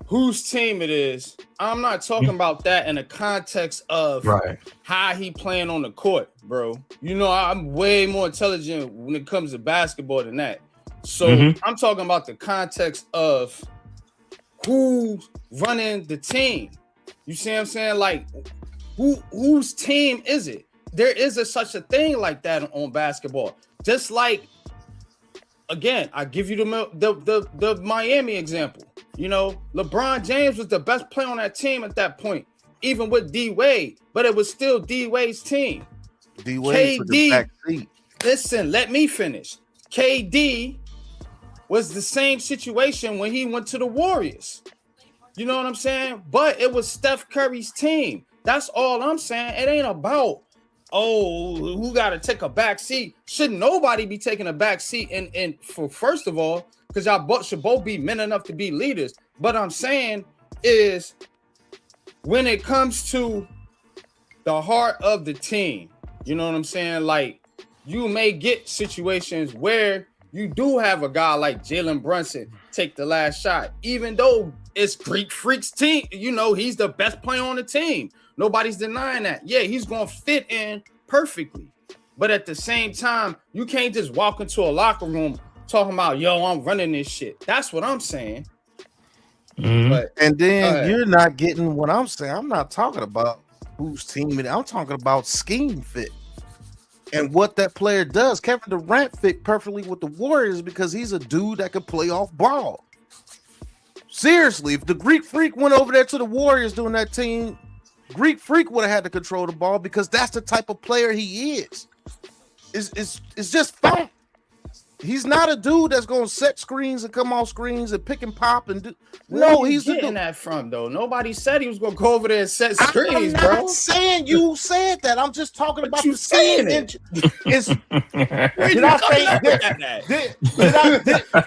Speaker 1: whose team it is, I'm not talking about that in the context of how he playing on the court, bro. You know, I'm way more intelligent when it comes to basketball than that. So I'm talking about the context of who's running the team. You see what I'm saying? Like, whose team is it? There is such a thing like that on basketball. Just like, again, I give you the Miami example. You know, LeBron James was the best player on that team at that point, even with D Wade, but it was still D Wade's team.
Speaker 2: D Wade for the back seat.
Speaker 1: Listen, let me finish. KD was the same situation when he went to the Warriors. You know what I'm saying? But it was Steph Curry's team. That's all I'm saying. It ain't about, who got to take a back seat. Should nobody be taking a back seat? And for first of all, because y'all should both be men enough to be leaders. But I'm saying is when it comes to the heart of the team, you know what I'm saying? Like, you may get situations where you do have a guy like Jalen Brunson take the last shot, even though it's Greek Freak's team. You know, he's the best player on the team. Nobody's denying that. Yeah, he's going to fit in perfectly. But at the same time, you can't just walk into a locker room talking about, I'm running this shit. That's what I'm saying. But,
Speaker 2: and then you're not getting what I'm saying. I'm not talking about whose team it is. I'm talking about scheme fit. And what that player does. Kevin Durant fit perfectly with the Warriors because he's a dude that could play off ball. Seriously, if the Greek Freak went over there to the Warriors doing that team, Greek Freak would have had to control the ball because that's the type of player he is. It's just fact. He's not a dude that's going to set screens and come off screens and pick and pop and do. No, he's
Speaker 1: getting that from though. Nobody said he was going to go over there and set screens,
Speaker 2: bro. I'm not saying you said that. I'm just talking about the saying it. Did I say that?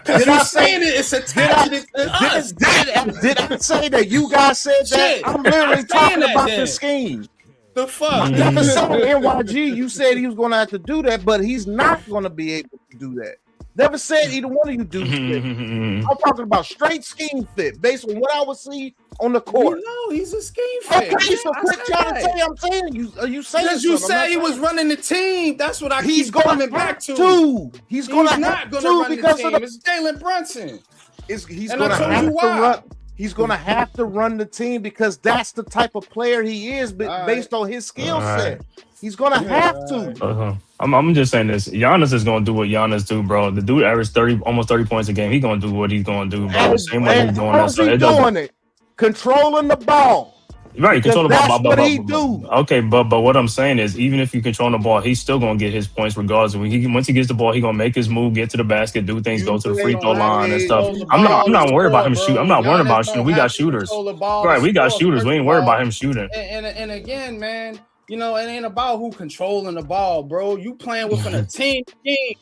Speaker 2: Did I say it? It's attached. Did I say that you guys said that? I'm literally talking about the scheme.
Speaker 1: The fuck?
Speaker 2: Never saw NYG. You said he was going to have to do that, but he's not going to be able to do that. Never said either one of you dudes fit. I'm talking about straight scheme fit based on what I would see on the court.
Speaker 1: No, he's a scheme fit.
Speaker 2: Okay, so quit trying to say I'm saying you. Are you saying
Speaker 1: because you said he was running the team? That's what I keep coming back to.
Speaker 2: He's not going to run
Speaker 1: because the team. It's Jalen Brunson.
Speaker 2: He's going to have to run. He's going to have to run the team because that's the type of player he is, but based on his skill set. He's going to have to.
Speaker 3: I'm just saying this. Giannis is going to do what Giannis do, bro. The dude averaged almost 30 points a game. He's going to do what he's going to do, bro. Same way he's doing that.
Speaker 2: So doing it. Controlling the ball.
Speaker 3: Right, control the ball.
Speaker 2: That's what he do.
Speaker 3: Okay, but what I'm saying is, even if you control the ball, he's still gonna get his points regardless. Once he gets the ball, he gonna make his move, get to the basket, do things, go to the free throw line and stuff. I'm not worried about him shooting. I'm not worried about shooting. We got shooters. Right, we got shooters. We ain't worried about him shooting.
Speaker 1: And again, man, you know, it ain't about who controlling the ball, bro. You playing within a team. You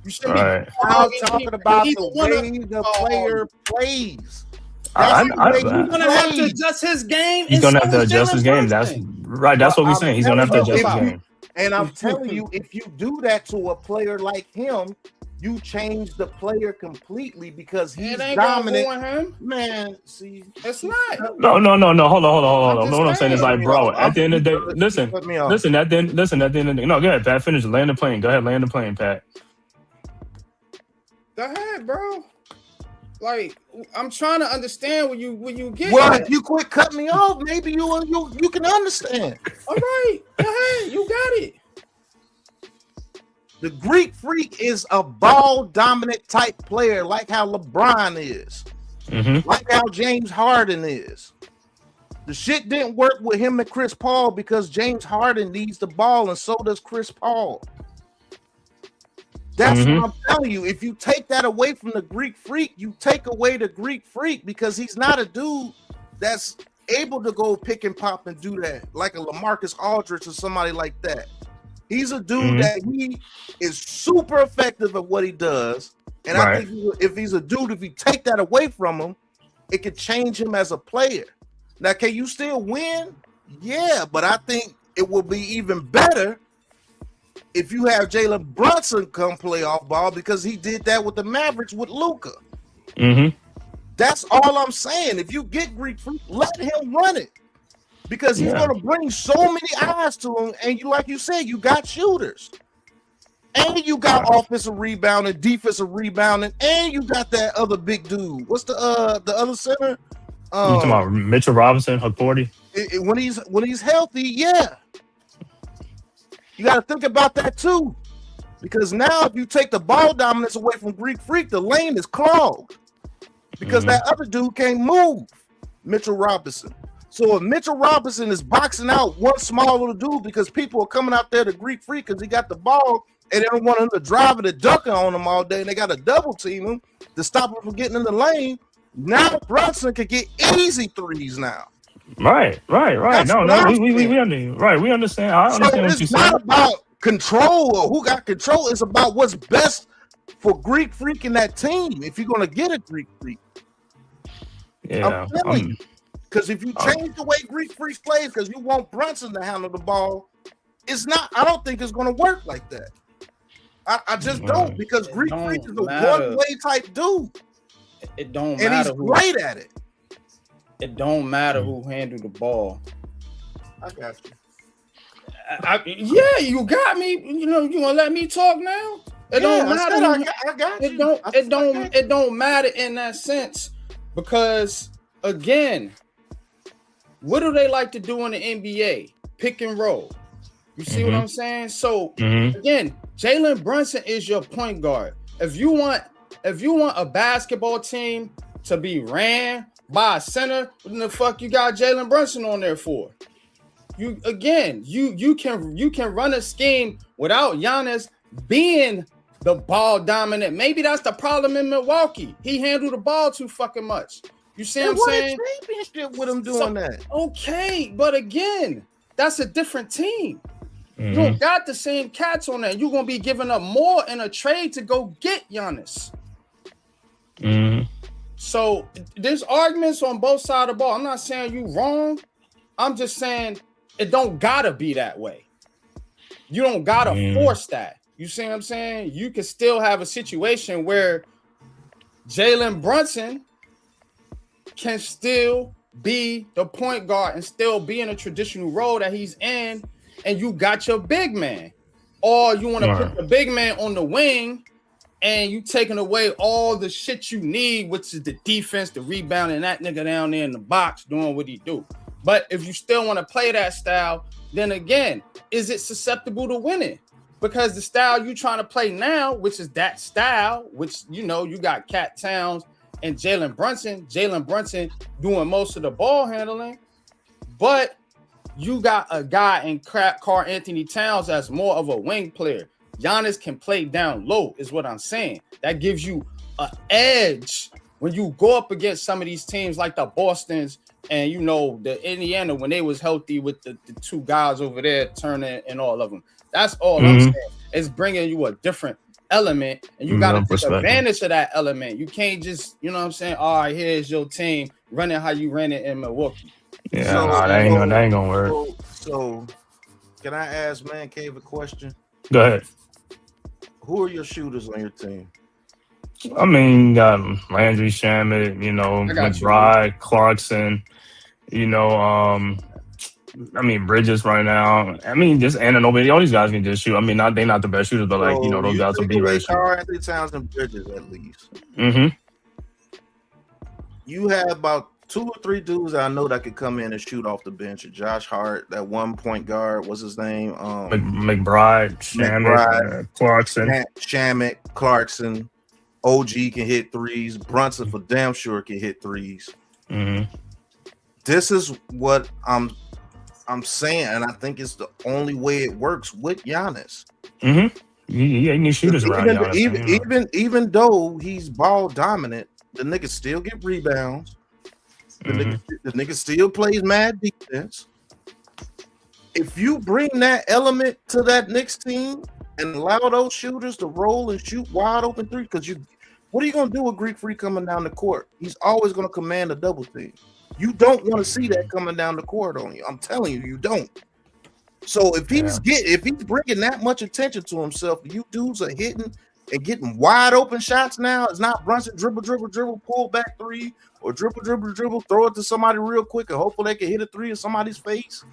Speaker 1: should be
Speaker 2: talking about the way the player plays.
Speaker 1: He's gonna have to adjust his game.
Speaker 3: He's gonna have to adjust his game. That's right. That's what we're saying. He's gonna have to adjust his game.
Speaker 2: And I'm telling you, if you do that to a player like him, you change the player completely because he's dominant. Man, see,
Speaker 1: it's not.
Speaker 3: No. Hold on. What I'm saying is like, bro. At the end of the day, listen. At the end of the day, no, go ahead, Pat. Finish. Land the plane. Go ahead, land the plane, Pat.
Speaker 1: Go ahead, bro. Like, I'm trying to understand what you get.
Speaker 2: Well, if you quit cutting me off, maybe you can understand.
Speaker 1: All right, go ahead, you got it.
Speaker 2: The Greek Freak is a ball dominant type player, like how LeBron is, like how James Harden is. The shit didn't work with him and Chris Paul because James Harden needs the ball, and so does Chris Paul. That's what I'm telling you. If you take that away from the Greek Freak, you take away the Greek Freak because he's not a dude that's able to go pick and pop and do that, like a LaMarcus Aldridge or somebody like that. He's a dude that he is super effective at what he does. And I think if he's a dude, if you take that away from him, it could change him as a player. Now, can you still win? Yeah, but I think it will be even better if you have Jalen Brunson come play off ball, because he did that with the Mavericks with Luka. That's all I'm saying. If you get Greek Freak, let him run it, because he's going to bring so many eyes to him. And you, like you said, you got shooters, and you got offensive rebounding, defensive rebounding, and you got that other big dude. What's the other center?
Speaker 3: You talking about Mitchell Robinson, Huck 40?
Speaker 2: When he's healthy, yeah. You got to think about that too, because now if you take the ball dominance away from Greek Freak, the lane is clogged because that other dude can't move, Mitchell Robinson. So if Mitchell Robinson is boxing out one small little dude because people are coming out there to Greek Freak because he got the ball and they don't want him to drive it and duck on him all day, and they got to double team him to stop him from getting in the lane. Now Brunson could get easy threes now.
Speaker 3: Right.
Speaker 2: That's
Speaker 3: no, we understand. I understand what you're saying.
Speaker 2: It's not about control or who got control. It's about what's best for Greek Freak in that team. If you're going to get a Greek Freak, I'm telling you, because if you change the way Greek Freak plays, because you want Brunson to handle the ball, it's not. I don't think it's going to work like that. I just don't, because Greek Freak is a one-way type dude.
Speaker 1: It don't
Speaker 2: and
Speaker 1: matter.
Speaker 2: And he's great at it.
Speaker 1: It don't matter who handled the ball.
Speaker 2: I got you.
Speaker 1: Yeah, you got me. You know, you gonna let me talk now? It don't matter.
Speaker 2: I got you.
Speaker 1: It don't matter in that sense, because again, what do they like to do in the NBA? Pick and roll. You see what I'm saying? So again, Jalen Brunson is your point guard. If you want a basketball team to be ran by a center, what the fuck you got Jalen Brunson on there for? You can run a scheme without Giannis being the ball dominant. Maybe that's the problem in Milwaukee. He handled the ball too fucking much. You see what I'm saying?
Speaker 2: Championship with him doing that.
Speaker 1: Okay, but again, that's a different team. You don't got the same cats on there. You're gonna be giving up more in a trade to go get Giannis. So there's arguments on both sides of the ball. I'm not saying you wrong. I'm just saying it don't gotta be that way. You don't gotta force that. You see what I'm saying? You can still have a situation where Jalen Brunson can still be the point guard and still be in a traditional role that he's in, and you got your big man. Or you want to put the big man on the wing and you taking away all the shit you need, which is the defense, the rebound, and that nigga down there in the box doing what he do. But if you still want to play that style, then again, is it susceptible to winning? Because the style you trying to play now, which is that style, which, you know, you got Cat Towns and Jalen Brunson doing most of the ball handling, but you got a guy in Karl Anthony Towns that's more of a wing player. Giannis can play down low, is what I'm saying. That gives you an edge when you go up against some of these teams like the Bostons and, you know, the Indiana when they was healthy with the two guys over there, Turner and all of them. That's all I'm saying. It's bringing you a different element, and you got to take advantage of that element. You can't just, you know what I'm saying? All right, here's your team running how you ran it in Milwaukee.
Speaker 3: Yeah, that ain't gonna work.
Speaker 2: So, can I ask Man Cave a question?
Speaker 3: Go ahead.
Speaker 2: Who are your shooters on your team?
Speaker 3: I mean, Landry Shamet, you know, McBride, Clarkson, you know, I mean, Bridges right now. I mean, just Anunoby. All these guys can just shoot. I mean, they're not the best shooters, but like, you know, those guys will be ready.
Speaker 2: Karl Anthony Towns and Bridges at least. You have about 2 or 3 dudes I know that could come in and shoot off the bench. Josh Hart, that 1 point guard, what's his name?
Speaker 3: McBride, Shamet, Clarkson.
Speaker 2: Shamet, Clarkson. OG can hit threes. Brunson for damn sure can hit threes. This is what I'm saying, and I think it's the only way it works with Giannis.
Speaker 3: Yeah, you need shooters around Giannis.
Speaker 2: Even though he's ball dominant, the niggas still get rebounds. The nigga still plays mad defense. If you bring that element to that Knicks team and allow those shooters to roll and shoot wide open three, because what are you gonna do with Greek Freak coming down the court? He's always gonna command a double team. You don't want to see that coming down the court on you. I'm telling you, you don't. So if he's bringing that much attention to himself, you dudes are hitting and getting wide open shots now. It's not Brunson dribble, pull back three, or dribble, throw it to somebody real quick, and hopefully they can hit a three in somebody's face.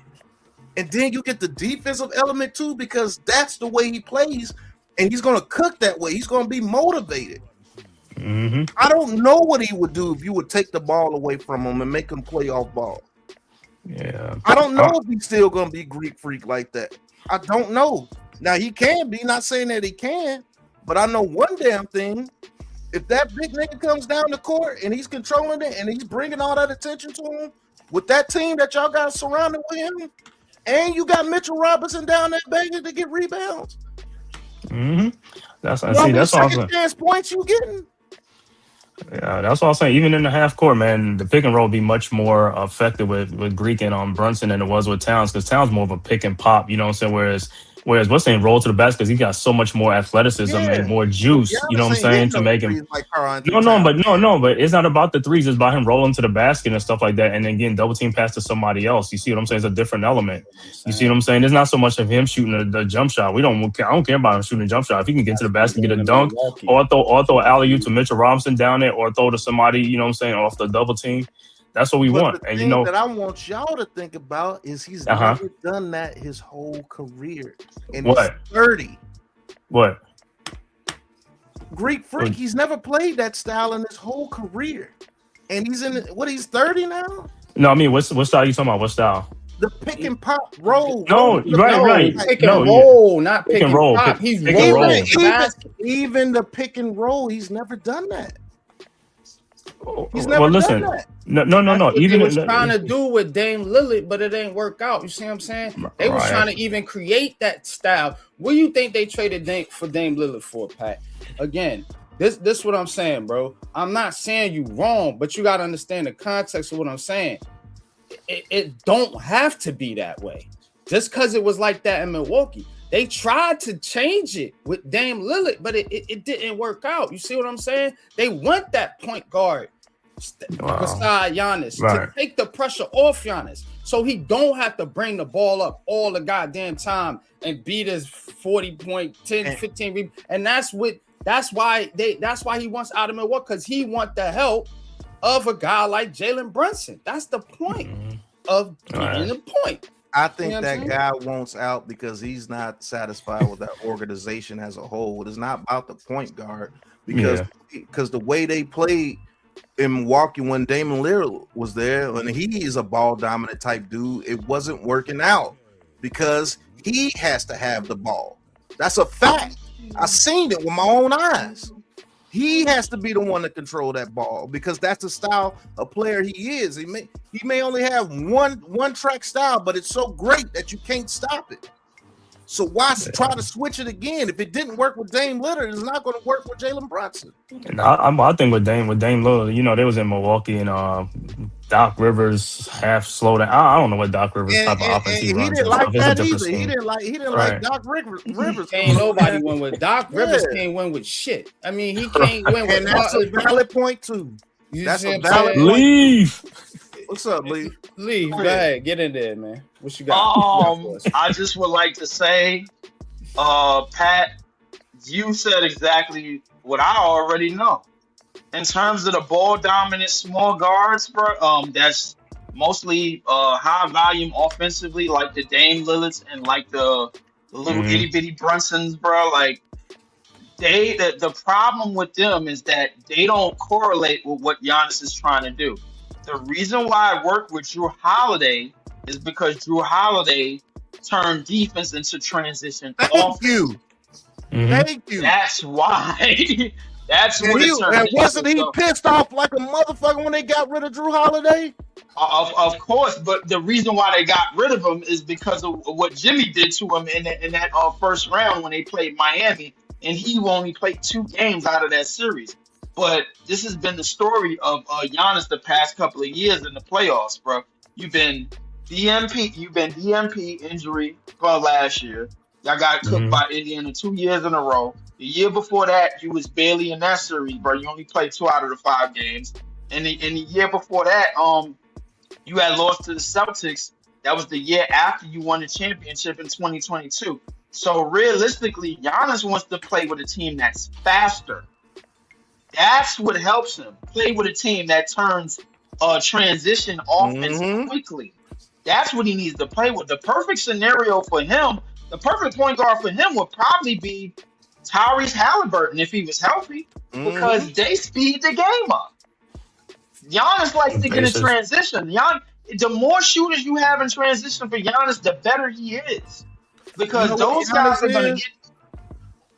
Speaker 2: And then you get the defensive element too, because that's the way he plays, and he's gonna cook that way. He's gonna be motivated. I don't know what he would do if you would take the ball away from him and make him play off ball.
Speaker 3: Yeah,
Speaker 2: I don't know if he's still gonna be Greek Freak like that. I don't know. Now he can be, not saying that he can, but I know one damn thing. If that big nigga comes down the court and he's controlling it and he's bringing all that attention to him with that team that y'all got surrounded with him, and you got Mitchell Robinson down there begging to get rebounds.
Speaker 3: That's what I'm saying.
Speaker 2: Chance points you getting.
Speaker 3: Yeah, that's what I'm saying. Even in the half court, man, the pick and roll be much more effective with Greek and Brunson than it was with Towns, because Towns more of a pick and pop, you know what I'm saying? Whereas what's saying roll to the basket, because he got so much more athleticism and more juice, you know what I'm saying, to make him. Like but it's not about the threes. It's about him rolling to the basket and stuff like that, and then getting double team pass to somebody else. You see what I'm saying? It's a different element. You see what I'm saying? It's not so much of him shooting the jump shot. I don't care about him shooting a jump shot. If he can get to the basket, get a dunk, or throw alley-oop to Mitchell Robinson down there, or throw to somebody, you know what I'm saying, off the double team. That's what we want.
Speaker 2: And you know that I want y'all to think about is he's never done that his whole career. And he's 30.
Speaker 3: What?
Speaker 2: Greek Freak, he's never played that style in his whole career. And he's he's 30 now?
Speaker 3: No, I mean, what style are you talking about? What style?
Speaker 2: The pick and pop roll.
Speaker 3: No, right.
Speaker 1: Pick and roll, not pick and roll.
Speaker 3: He's rolling.
Speaker 2: Even the pick and roll, he's never done that. He's never done that.
Speaker 3: No.
Speaker 1: Even was trying to do with Dame Lillard, but it ain't work out. You see what I'm saying? They was trying to even create that style. What do you think they traded Dame Lillard for, Pat? Again, this what I'm saying, bro. I'm not saying you wrong, but you got to understand the context of what I'm saying. It don't have to be that way. Just because it was like that in Milwaukee. They tried to change it with Dame Lillard, but it didn't work out. You see what I'm saying? They want that point guard beside Giannis to take the pressure off Giannis, so he don't have to bring the ball up all the goddamn time and beat his 40 point, 10, 15. And that's why he wants out of Milwaukee, because he want the help of a guy like Jalen Brunson. That's the point of being the point.
Speaker 2: I think that guy wants out because he's not satisfied with that organization as a whole. It's not about the point guard because the way they played in Milwaukee when Damian Lillard was there, and he is a ball dominant type dude, it wasn't working out because he has to have the ball. That's a fact. I seen it with my own eyes. He has to be the one to control that ball because that's the style of player he is. He may only have one track style, but it's so great that you can't stop it. So why try to switch it again? If it didn't work with Dame Lillard, it's not going to work with Jalen Brunson.
Speaker 3: And I think with Dame Lillard, you know, they was in Milwaukee and Doc Rivers half slowed down. I don't know what Doc Rivers type of offense he runs.
Speaker 2: He didn't like that either. He didn't like Doc Rivers.
Speaker 1: Ain't nobody win with Doc Rivers. Can't win with shit. I mean, he can't win with.
Speaker 2: And that's a valid point too. That's a valid
Speaker 3: point. Leave.
Speaker 2: What's up, Lee?
Speaker 1: Lee, go ahead. Get in there, man. What you got?
Speaker 4: I just would like to say, Pat, you said exactly what I already know. In terms of the ball dominant small guards, bro, that's mostly high volume offensively, like the Dame Lillards and like the little itty bitty Brunsons, bro. Like the problem with them is that they don't correlate with what Giannis is trying to do. The reason why I worked with Drew Holiday is because Drew Holiday turned defense into transition.
Speaker 2: Thank you.
Speaker 4: That's why. That's what it turned.
Speaker 2: And wasn't he pissed off like a motherfucker when they got rid of Drew Holiday?
Speaker 4: Of course, but the reason why they got rid of him is because of what Jimmy did to him in that first round when they played Miami, and he only played 2 games out of that series. But this has been the story of Giannis the past couple of years in the playoffs, bro. You've been DMP injury for last year. Y'all got cooked
Speaker 3: Mhm.
Speaker 4: by Indiana 2 years in a row. The year before that, you was barely in that series, bro. You only played 2 out of the 5 games. And the year before that, you had lost to the Celtics. That was the year after you won the championship in 2022. So realistically, Giannis wants to play with a team that's faster. That's what helps him play with a team that turns transition offense
Speaker 2: Mm-hmm.
Speaker 4: quickly. That's what he needs to play with. The perfect scenario for him, the perfect point guard for him would probably be Tyrese Halliburton if he was healthy,
Speaker 2: Mm-hmm.
Speaker 4: because they speed the game up. Giannis likes to get in
Speaker 3: Pacers.
Speaker 4: transition. The more shooters you have in transition for Giannis, the better he is,
Speaker 2: You
Speaker 4: because
Speaker 2: know what
Speaker 4: those guys
Speaker 2: Giannis
Speaker 4: are gonna
Speaker 2: is?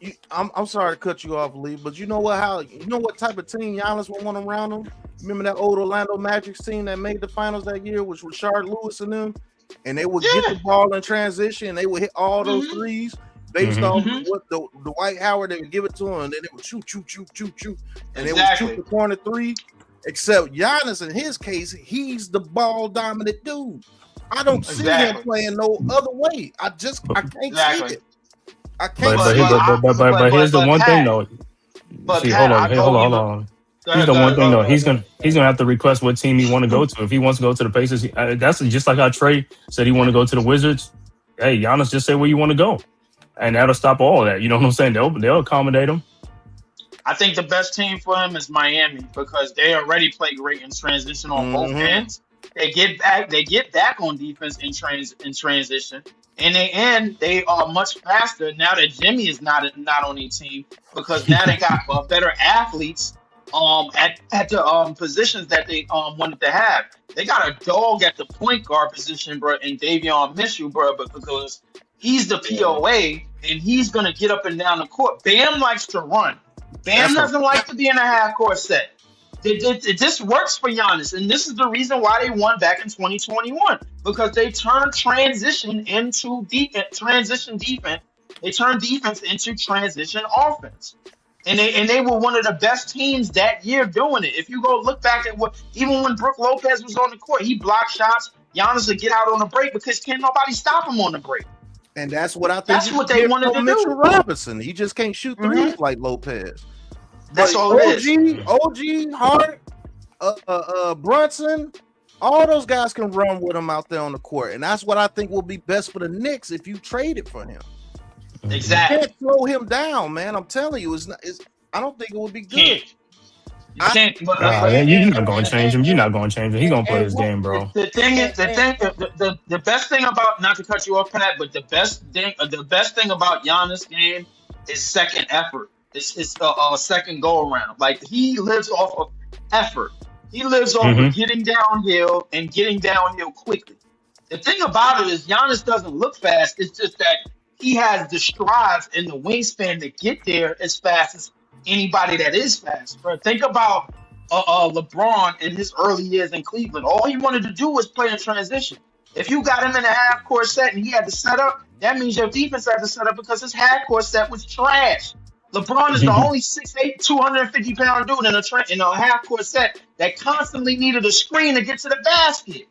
Speaker 4: get.
Speaker 2: I'm sorry to cut you off, Lee, but you know what type of team Giannis would want around him? Remember that old Orlando Magic team that made the finals that year, which was Rashard Lewis and them, and they would get the
Speaker 4: Yeah.
Speaker 2: ball in transition, and they would hit all those
Speaker 4: Hmm.
Speaker 2: threes based
Speaker 3: Mhm.
Speaker 2: off
Speaker 4: Hmm.
Speaker 2: what the Dwight Howard, they would give it to him, and then they would shoot, and they would shoot
Speaker 4: Exactly.
Speaker 2: the corner three. Except Giannis, in his case, he's the ball dominant dude. I don't see him
Speaker 4: Exactly.
Speaker 2: playing no other way. I can't see
Speaker 4: Exactly.
Speaker 2: it. I can't
Speaker 3: But
Speaker 2: see
Speaker 4: But
Speaker 2: it.
Speaker 3: here's the one thing
Speaker 4: Pat,
Speaker 3: though.
Speaker 4: but
Speaker 3: See,
Speaker 4: Pat, I
Speaker 3: hold
Speaker 4: go
Speaker 3: on, hold
Speaker 4: even.
Speaker 3: on.
Speaker 4: Go
Speaker 3: Here's
Speaker 4: ahead,
Speaker 3: the
Speaker 4: go
Speaker 3: one
Speaker 4: ahead,
Speaker 3: thing
Speaker 4: go
Speaker 3: though.
Speaker 4: ahead,
Speaker 3: He's gonna have to request what team he want to go to. If he wants to go to the Pacers, that's just like how Trey said he want to go to the Wizards. Hey, Giannis, just say where you want to go, and that'll stop all of that. You know what I'm saying? They'll accommodate him.
Speaker 4: I think the best team for him is Miami, because they already play great in transition on both
Speaker 2: Mm-hmm.
Speaker 4: ends. They get back on defense in transition. And they are much faster now that Jimmy is not on their team, because now they got better athletes at the positions that they wanted to have. They got a dog at the point guard position, bro, and Davion Mitchell, bro, but because he's the POA and he's gonna get up and down the court. Bam likes to run. Bam
Speaker 2: That's a
Speaker 4: doesn't like to be in a half court set. It just works for Giannis, and this is the reason why they won back in 2021, because they turned transition into transition defense. They turned defense into transition offense, and they were one of the best teams that year doing it. If you go look back at what, even when Brook Lopez was on the court, he blocked shots. Giannis would get out on the break because can't nobody stop him on the break.
Speaker 2: And that's what I think
Speaker 4: That's
Speaker 2: you
Speaker 4: what
Speaker 2: can
Speaker 4: they
Speaker 2: get
Speaker 4: wanted to
Speaker 2: from Mitchell
Speaker 4: do.
Speaker 2: Robinson. He just can't shoot
Speaker 4: Hmm.
Speaker 2: threes like Lopez.
Speaker 4: That's
Speaker 2: But
Speaker 4: all it is.
Speaker 2: OG, Hart, Brunson, all those guys can run with him out there on the court, and that's what I think will be best for the Knicks if you trade it for him. You
Speaker 4: Exactly.
Speaker 2: can't slow him down, man. I'm telling you, I don't think it would be good.
Speaker 4: Can't. You can't.
Speaker 3: You're not going to change him. You're not going to change him. He's going to play his game, bro.
Speaker 4: The thing is, the best thing about, not to cut you off, Pat, but the best thing about Giannis' game is second effort. It's second go around. Like, he lives off of effort. He lives off of getting downhill and getting downhill quickly. The thing about it is Giannis doesn't look fast. It's just that he has the strides and the wingspan to get there as fast as anybody that is fast. Bro, think about LeBron in his early years in Cleveland. All he wanted to do was play in transition. If you got him in a half court set and he had to set up, that means your defense had to set up, because his half court set was trash. LeBron is the only 6'8", 250-pound dude in a half court set that constantly needed a screen to get to the basket,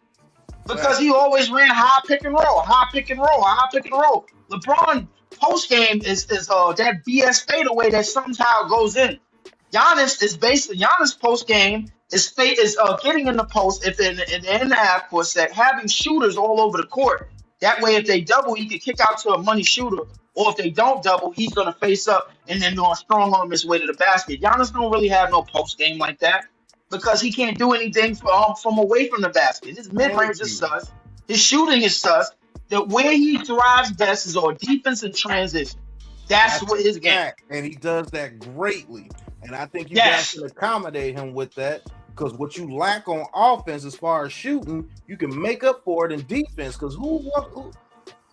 Speaker 4: because he always ran high pick and roll, high pick and roll, high pick and roll. LeBron post game is that BS fadeaway that somehow goes in. Giannis post game is getting in the post if in the half court set, having shooters all over the court. That way, if they double, he can kick out to a money shooter, or if they don't double, he's gonna face up and then go strong arm his way to the basket. Giannis don't really have no post game like that, because he can't do anything from away from the basket. His mid range is sus. His shooting is sus. The way he thrives best is on defense and transition. That's what his game.
Speaker 2: Fact, and he does that greatly. And I think you guys can accommodate him with that, because what you lack on offense as far as shooting, you can make up for it in defense. Because who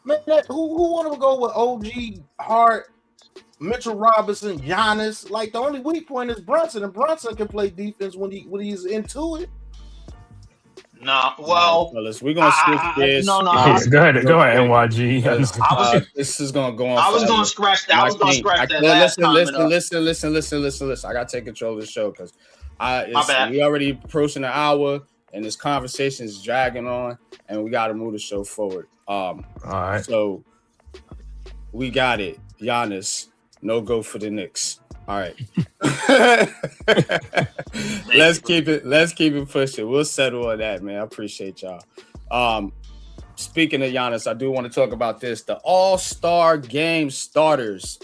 Speaker 2: want to go with OG, Hart, Mitchell Robinson, Giannis? Like, the only weak point is Brunson, and Brunson can play defense when he's into it.
Speaker 4: Nah,
Speaker 1: All right,
Speaker 4: well,
Speaker 1: fellas, we're gonna switch gears.
Speaker 4: no, no.
Speaker 3: Yeah, go ahead,
Speaker 1: Real quick,
Speaker 3: NYG.
Speaker 1: because
Speaker 4: I was
Speaker 1: this is gonna go on
Speaker 4: I was
Speaker 1: forever.
Speaker 4: gonna scratch that.
Speaker 1: And
Speaker 4: I
Speaker 1: I
Speaker 4: was gonna
Speaker 1: can't.
Speaker 4: scratch
Speaker 1: I
Speaker 4: that
Speaker 1: can't
Speaker 4: last
Speaker 1: listen.
Speaker 4: comment up.
Speaker 1: Listen. I gotta take control of the show because
Speaker 4: My bad.
Speaker 1: we already approaching an hour, and this conversation is dragging on, and we gotta move the show forward.
Speaker 3: All right.
Speaker 1: So we got it. Giannis, no go for the Knicks. All right. Let's keep it pushing. We'll settle on that, man. I appreciate y'all. Speaking of Giannis, I do want to talk about this. The All-Star Game starters.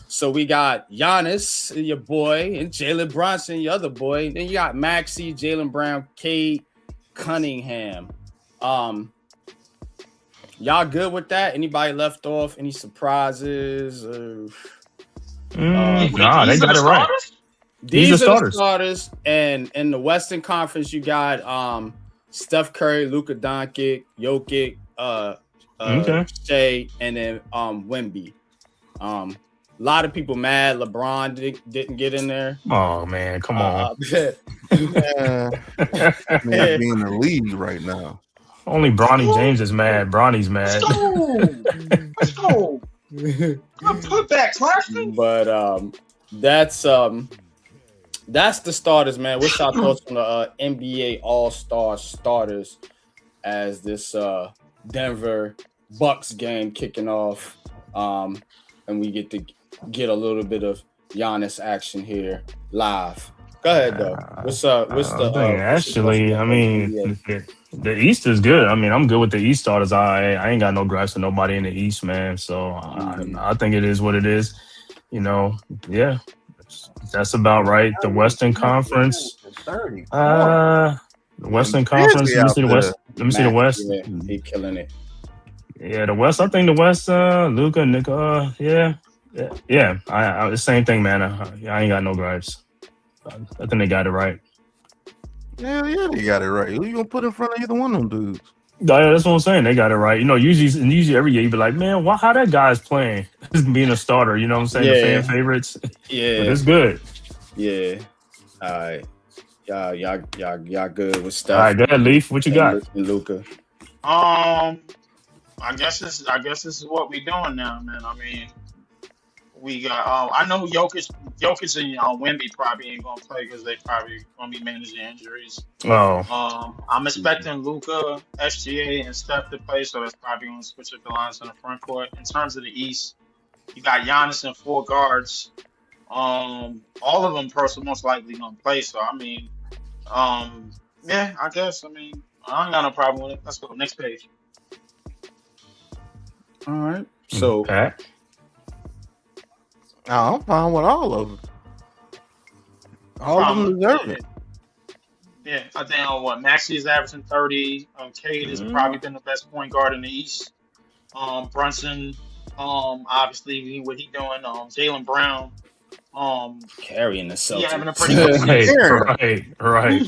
Speaker 1: So we got Giannis, your boy, and Jalen Brunson, your other boy. Then you got Maxey, Jalen Brown, Cade Cunningham. Y'all good with that? Anybody left off? Any surprises?
Speaker 3: Nah, they
Speaker 4: These
Speaker 3: got
Speaker 4: are
Speaker 3: it
Speaker 4: the
Speaker 3: right.
Speaker 4: starters?
Speaker 3: These
Speaker 1: These
Speaker 3: are
Speaker 1: are the starters. And in the Western Conference, you got Steph Curry, Luka Doncic, Jokic,
Speaker 3: Okay.
Speaker 1: Shea, and then Wemby. A lot of people mad LeBron didn't get in there.
Speaker 3: Oh man, come on.
Speaker 2: Man, man, be in the league right now.
Speaker 3: Only Bronny James is mad. Bronny's mad.
Speaker 4: Let's go. Good putback, Claxton.
Speaker 1: But that's the starters, man. What's your thoughts on the NBA All-Star starters as this Denver Bucks game kicking off, and we get a little bit of Giannis action here live. Go ahead, though. What's the
Speaker 3: actually? I mean, the East is good. I mean, I'm good with the East starters. I ain't got no gripes with nobody in the East, man. So I think it is what it is. You know, yeah, that's about right. The Western Conference. The Western Conference. Let me see the West. Let me see the West.
Speaker 1: Yeah, he killing it.
Speaker 3: Yeah, the West. I think the West. Luka, Nick. Yeah. I the same thing, man. I ain't got no gripes. I think they got it right.
Speaker 2: Yeah, they got it right. Who you gonna put in front of either one of them dudes?
Speaker 3: Yeah, that's what I'm saying. They got it right. You know, usually every year you be like, man, how that guy's playing being a starter? You know what I'm saying?
Speaker 1: Yeah.
Speaker 3: The fan favorites.
Speaker 1: Yeah,
Speaker 3: But it's good.
Speaker 1: Yeah. All right. Y'all good with stuff.
Speaker 3: All right, go ahead, Leaf. What you got?
Speaker 1: Luka.
Speaker 4: I guess this is what we doing now, man. I mean, we got. I know Jokic and Wemby probably ain't gonna play because they probably gonna be managing injuries.
Speaker 3: Oh,
Speaker 4: I'm expecting Luka, SGA, and Steph to play, so that's probably gonna switch up the lines in the front court. In terms of the East, you got Giannis and 4 guards. All of them most likely gonna play. So I mean, yeah, I guess. I mean, I ain't got no problem with it. Let's go next page.
Speaker 1: All right. So
Speaker 3: Pat.
Speaker 2: I'm fine with all of them. All of them deserve it.
Speaker 4: Yeah, I think Maxey is averaging 30. Cade has probably been the best point guard in the East. Brunson, obviously what he doing. Jalen Brown,
Speaker 1: carrying the Celtics.
Speaker 4: Yeah, having a pretty good season.
Speaker 3: Right.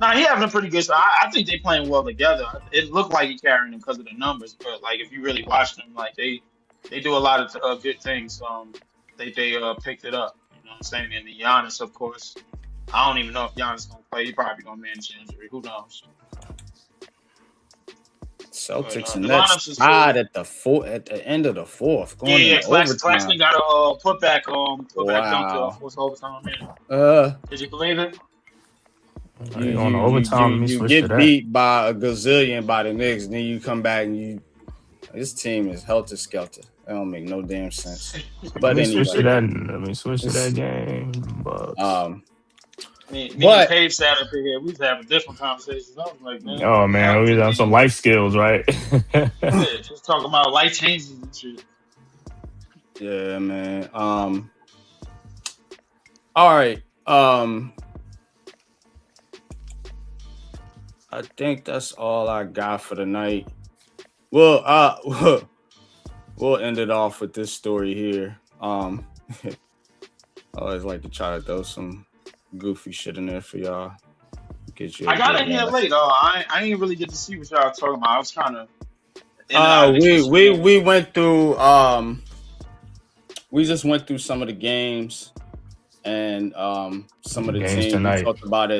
Speaker 4: Nah, he having a pretty good. I think they playing well together. It looked like he carrying them because of the numbers, but like if you really watch them, like they do a lot of good things. They picked it up. You know what I'm saying? And the Giannis, of course, I don't even know if Giannis gonna play. He probably gonna manage the injury. Who knows?
Speaker 1: Celtics and Nets tied at the end of the fourth.
Speaker 4: Yeah. Claxton got a putback dunk for overtime. Did you believe it?
Speaker 1: You get beat by a gazillion by the Knicks, then you come back and this team is helter skelter. That don't make no damn sense. But
Speaker 3: let me switch to that game.
Speaker 4: Me and Cave sat up here. We was having different conversations. I was like, man.
Speaker 3: Oh man, we have some life skills, right?
Speaker 4: Yeah, just talking about life changes and shit.
Speaker 1: Yeah, man. All right. I think that's all I got for the night. Well, we'll end it off with this story here. I always like to try to throw some goofy shit in there for y'all. Get you.
Speaker 4: I got in here late. I didn't really get to see what y'all talking about. I was kind of.
Speaker 1: We went through. We just went through some of the games and some of the teams.
Speaker 3: Tonight.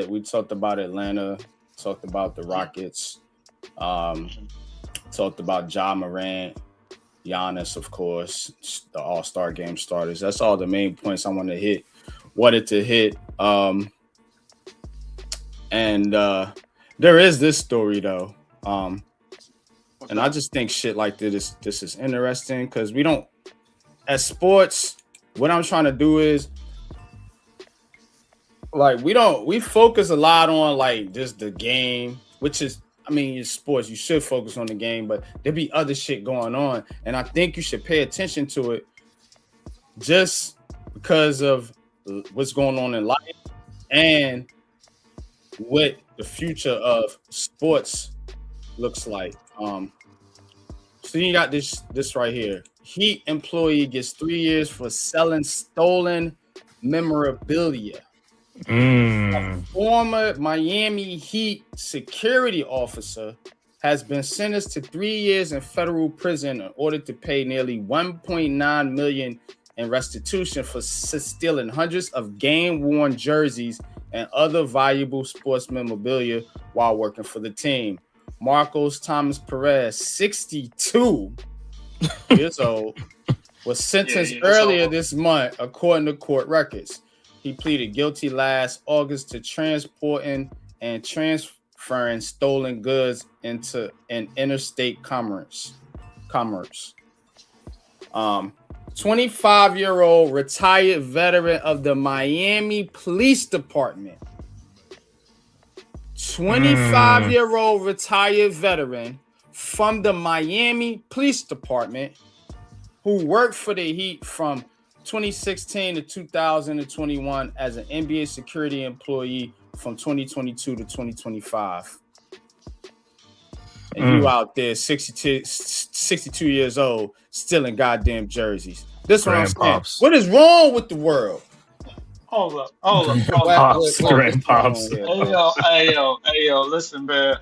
Speaker 1: We talked about Atlanta Talked about the Rockets. Talked about Ja Morant, Giannis, of course, the All-Star game starters. That's all the main points I wanted to hit. And there is this story though. And I just think shit like this is interesting because we don't, as sports, what I'm trying to do is like we focus a lot on like just the game, which is, I mean, it's sports. You should focus on the game, but there be other shit going on. And I think you should pay attention to it just because of what's going on in life and what the future of sports looks like. So you got this right here. Heat employee gets 3 years for selling stolen memorabilia. A former Miami Heat security officer has been sentenced to 3 years in federal prison in order to pay nearly $1.9 million in restitution for stealing hundreds of game-worn jerseys and other valuable sports memorabilia while working for the team. Marcos Thomas Perez, 62 years old, was sentenced earlier this month, according to court records. He pleaded guilty last August to transporting and transferring stolen goods into an interstate commerce. 25-year-old retired veteran of the Miami Police Department. 25-year-old retired veteran from the Miami Police Department who worked for the Heat from 2016 to 2021 as an NBA security employee from 2022 to 2025. And you out there 62 years old stealing goddamn jerseys. This one I'm saying.
Speaker 3: Pops.
Speaker 1: What is wrong with the world?
Speaker 4: Hold up.
Speaker 3: Pops.
Speaker 4: Hey yo, listen, man.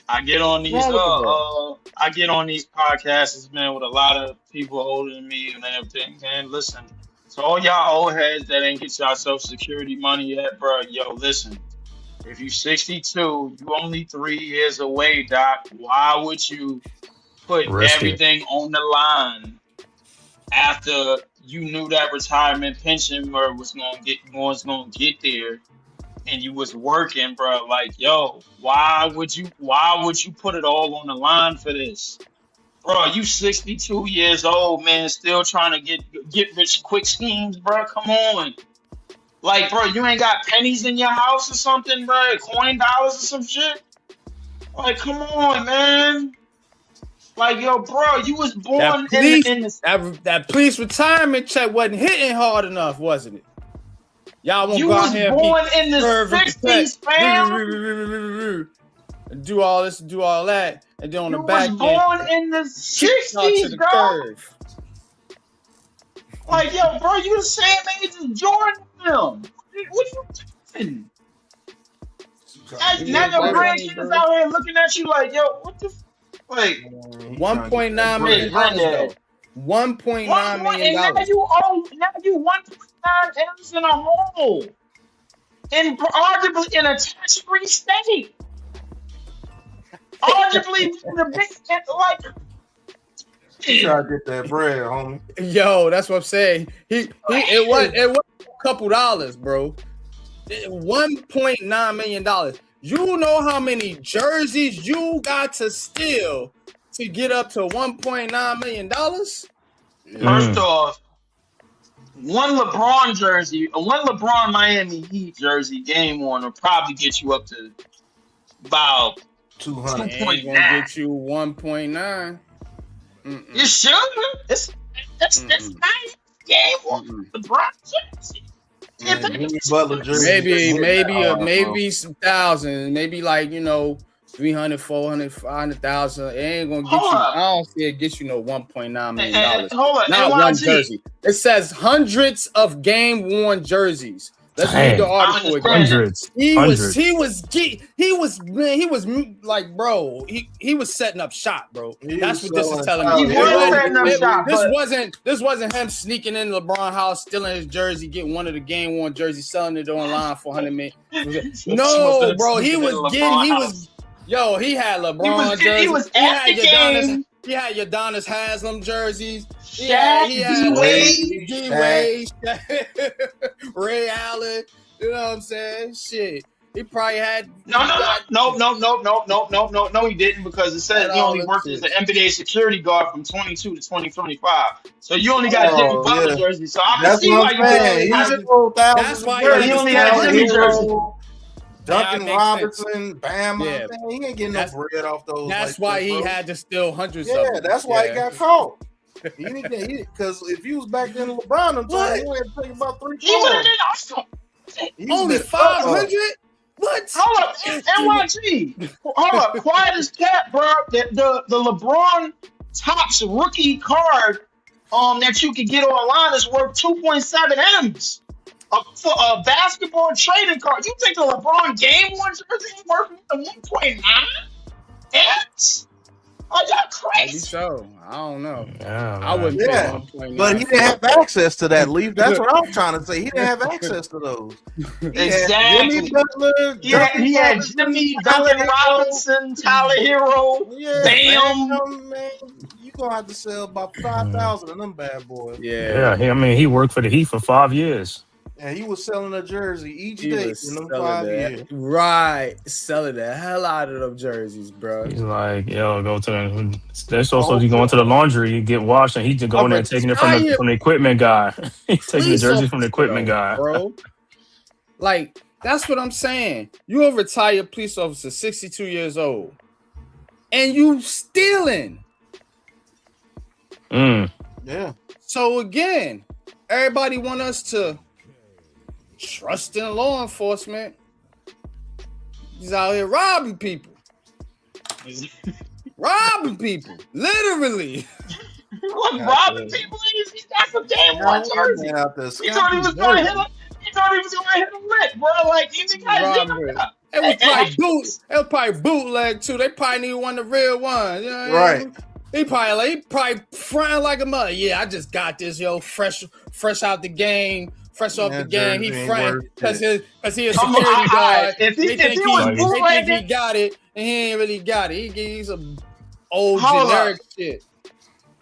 Speaker 4: I get on these podcasts, man, with a lot of people older than me and everything. Man, listen. So all y'all old heads that ain't get y'all Social Security money yet, bro. Yo, listen. If you 62, you only 3 years away, Doc. Why would you put everything on the line after you knew that retirement pension was gonna get there? And you was working, bro. Like, yo, why would you put it all on the line for this? Bro, you 62 years old, man, still trying to get rich quick schemes, bro. Come on. Like, bro, you ain't got pennies in your house or something, bro? Coin dollars or some shit? Like, come on, man. Like, yo, bro, you was born
Speaker 1: that police retirement check wasn't hitting hard enough, wasn't it? Y'all won't go out here and
Speaker 4: born in the 60s, fam.
Speaker 1: Do all this, do all that, and then on the back end,
Speaker 4: born in the 60s, bro. Like, yo, bro, you the same age as Jordan film. What you doing? Now your grandkids is out here looking at you like, yo, what the like
Speaker 1: $1.9 million though. $1.9 million.
Speaker 4: And now you 1.9 M's in a hole. And arguably in a tax-free state. Arguably in the big like
Speaker 2: you try to get that bread, homie.
Speaker 1: Yo, that's what I'm saying. It was a couple dollars, bro. $1.9 million. You know how many jerseys you got to steal to get up to $1.9 million?
Speaker 4: First off, one LeBron Miami Heat jersey game one will probably get you up to about
Speaker 2: 200.
Speaker 1: Ain't gonna get you 1.9.
Speaker 4: You should. That's nice. Game one. LeBron jersey.
Speaker 1: Maybe some thousands, maybe like 300, 400, 500,000. It ain't gonna get you. I don't see it get you no $1.9 million. Not one jersey. It says hundreds of game worn jerseys. Let's read the
Speaker 3: Damn.
Speaker 1: article again.
Speaker 3: Hundreds.
Speaker 1: He
Speaker 3: Hundreds.
Speaker 1: was like, bro, he was setting up shop, bro.
Speaker 2: He
Speaker 1: That's
Speaker 2: was
Speaker 1: what this is
Speaker 2: selling
Speaker 1: telling
Speaker 2: Tyler
Speaker 1: me.
Speaker 4: He was setting up
Speaker 2: Hero.
Speaker 4: shop, but
Speaker 1: This wasn't him sneaking in LeBron's house, stealing his jersey, getting one of the game worn jerseys, selling it online for $100 million. No, bro, he had LeBron jerseys.
Speaker 4: He was at the game.
Speaker 1: He had Udonis Haslam jerseys.
Speaker 4: Shaq,
Speaker 1: D-Wade,
Speaker 2: Shaq.
Speaker 1: Ray Allen. You know what I'm saying? Shit. He probably had
Speaker 4: No, he didn't, because it said he only worked as an NBA security guard from 22 to 2025. So you only got Jimmy Butler jersey. So I can see why you did.
Speaker 1: That's why
Speaker 4: he only had Jimmy jersey.
Speaker 2: Duncan
Speaker 1: Yeah,
Speaker 2: Robinson, Bam,
Speaker 1: Yeah.
Speaker 2: he ain't getting no bread off those.
Speaker 1: That's
Speaker 2: like
Speaker 1: why
Speaker 2: that,
Speaker 1: he
Speaker 2: bro.
Speaker 1: had to steal hundreds of them.
Speaker 2: That's why he got caught. Because if you was back then LeBron, I'm telling you, he had to take about 3
Speaker 4: He would have
Speaker 2: falls.
Speaker 4: been awesome.
Speaker 1: Only 500? What?
Speaker 4: Hold up, NYG. Hold up, quiet as cat, bro. The LeBron Topps rookie card that you can get online is worth 2.7 M's. For a basketball trading card, you think the LeBron game one jersey is worth 1.9 M's? Are y'all
Speaker 1: Maybe
Speaker 4: crazy?
Speaker 1: so. I don't know.
Speaker 3: Yeah,
Speaker 1: I wouldn't
Speaker 2: Yeah,
Speaker 1: pay 1.9.
Speaker 2: but he didn't have access to that, Leaf. That's what I'm trying to say. He didn't have access to those.
Speaker 4: Exactly.
Speaker 2: Jimmy Butler,
Speaker 4: He had Jimmy, Duncan Robinson, Tyler Hero, Bam.
Speaker 2: Man, you gonna have to sell about 5,000 of them bad boys.
Speaker 1: Yeah.
Speaker 3: He worked for the Heat for 5 years.
Speaker 2: And he was selling a jersey each
Speaker 1: He
Speaker 2: day
Speaker 1: was
Speaker 2: in them
Speaker 1: selling
Speaker 2: 5
Speaker 1: that.
Speaker 2: years.
Speaker 1: Right. Selling the hell out of them jerseys, bro.
Speaker 3: He's like, yo, go to the. They're supposed to go into the laundry, you get washed, and he's just going there and taking it from the equipment guy. He's taking the jersey from the equipment guy,
Speaker 1: bro. Like, that's what I'm saying. You a retired police officer, 62 years old, and you stealing.
Speaker 2: Yeah.
Speaker 1: So again, everybody want us to trust in law enforcement. He's out here robbing people. Robbing people. Literally.
Speaker 4: He wasn't robbing people. He got some damn one jersey. He thought he was going to hit him. He thought he was going to hit him lick, bro. Like, he got hit up.
Speaker 1: It was probably bootleg too. They probably need one of the real ones. You know what I mean? He probably fronting like a mother. Yeah, I just got this, yo, fresh out the game. Fresh off the game, he fronting because he a security guard.
Speaker 4: If he
Speaker 1: got it, and he ain't really got it. He's some old generic shit.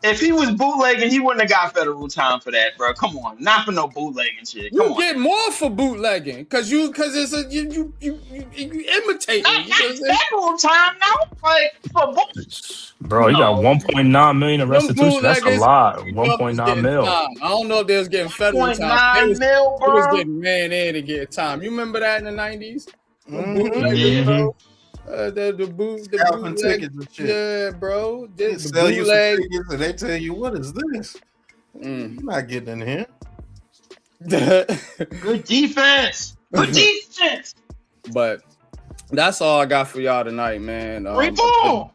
Speaker 4: If he was bootlegging, he wouldn't have got federal time for that, bro. Come on, not for no bootlegging shit. Come on.
Speaker 1: Get more for bootlegging because it's you imitate.
Speaker 4: Not federal time, no. Like for boot.
Speaker 3: Bro, he got 1.9 million in restitution. That's a lot. 1.9 mil.
Speaker 1: I don't know if they was getting federal time.
Speaker 4: 1.9 mil, bro.
Speaker 1: They was getting ran in to get time. You remember that in the 90s? The bootleg
Speaker 2: tickets and shit.
Speaker 1: Yeah, bro.
Speaker 2: They sell you some tickets and they tell you, what is this? You're not getting in here.
Speaker 4: Good defense. Good defense.
Speaker 1: But that's all I got for y'all tonight, man. I thought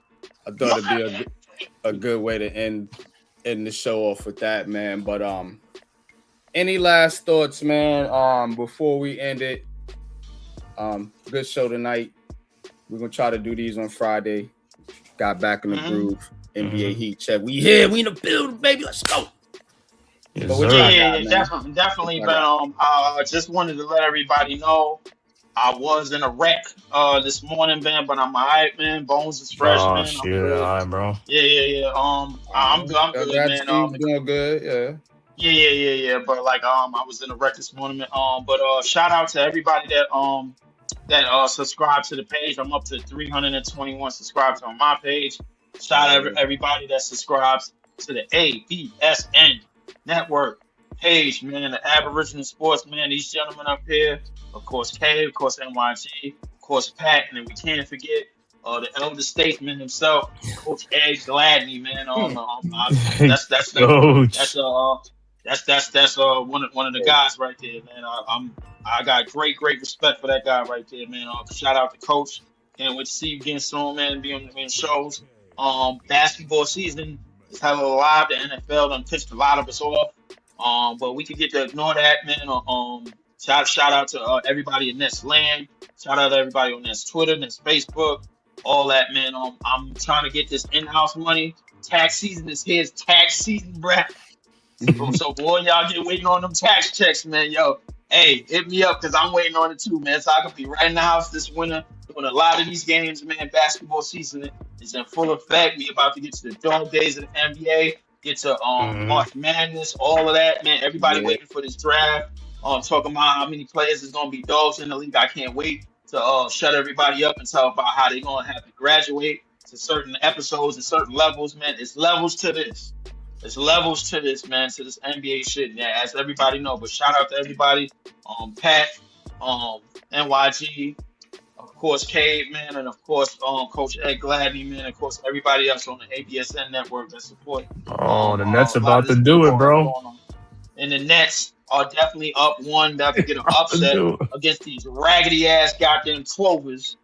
Speaker 1: it'd be a good way to end the show off with that, man. But any last thoughts, man? Before we end it, good show tonight. We're gonna try to do these on Friday. Got back in the groove. NBA Heat check. We here. We in the building, baby. Let's go.
Speaker 4: Yes, definitely. But I just wanted to let everybody know I was in a wreck this morning, man. But I'm alright, man. Bones is fresh, man.
Speaker 3: Shit, alright, bro.
Speaker 4: Yeah. I'm good, man.
Speaker 1: Doing good, yeah.
Speaker 4: Yeah. But like, I was in a wreck this morning, man. But shout out to everybody that subscribe to the page. I'm up to 321 subscribers on my page. Shout out to everybody that subscribes to the ABSN network page, man. The Aboriginal Sports, man. These gentlemen up here, of course, K, of course, NYG, of course, Pat, and then we can't forget the elder statesman himself, Coach Ed Gladney, man. That's one of the guys right there, man. I got great respect for that guy right there, man. Shout out to Coach. Can't wait to see you again soon, man. Be on the shows. Basketball season is hella alive. The NFL done pissed a lot of us off. But we can get to ignore that, man. Shout out to everybody in this land. Shout out to everybody on this Twitter, this Facebook, all that, man. I'm trying to get this in-house money. Tax season is here. It's tax season, bruh. So boy, y'all get waiting on them tax checks, man. Yo, hey, hit me up because I'm waiting on it too, man. So I can be right in the house this winter doing a lot of these games, man. Basketball season is in full effect. We about to get to the dog days of the NBA, get to March Madness, all of that, man. Everybody waiting for this draft. Talking about how many players is gonna be dogs in the league. I can't wait to shut everybody up and talk about how they're gonna have to graduate to certain episodes and certain levels, man. It's levels to this. There's levels to this, man, to this NBA shit, yeah, as everybody know. But shout out to everybody, Pat, NYG, of course, Cave, man, and of course, Coach Ed Gladney, man, of course, everybody else on the ABSN network that support.
Speaker 3: The Nets about to do it, bro.
Speaker 4: And the Nets are definitely up one, about to get an upset against these raggedy ass goddamn Clovers.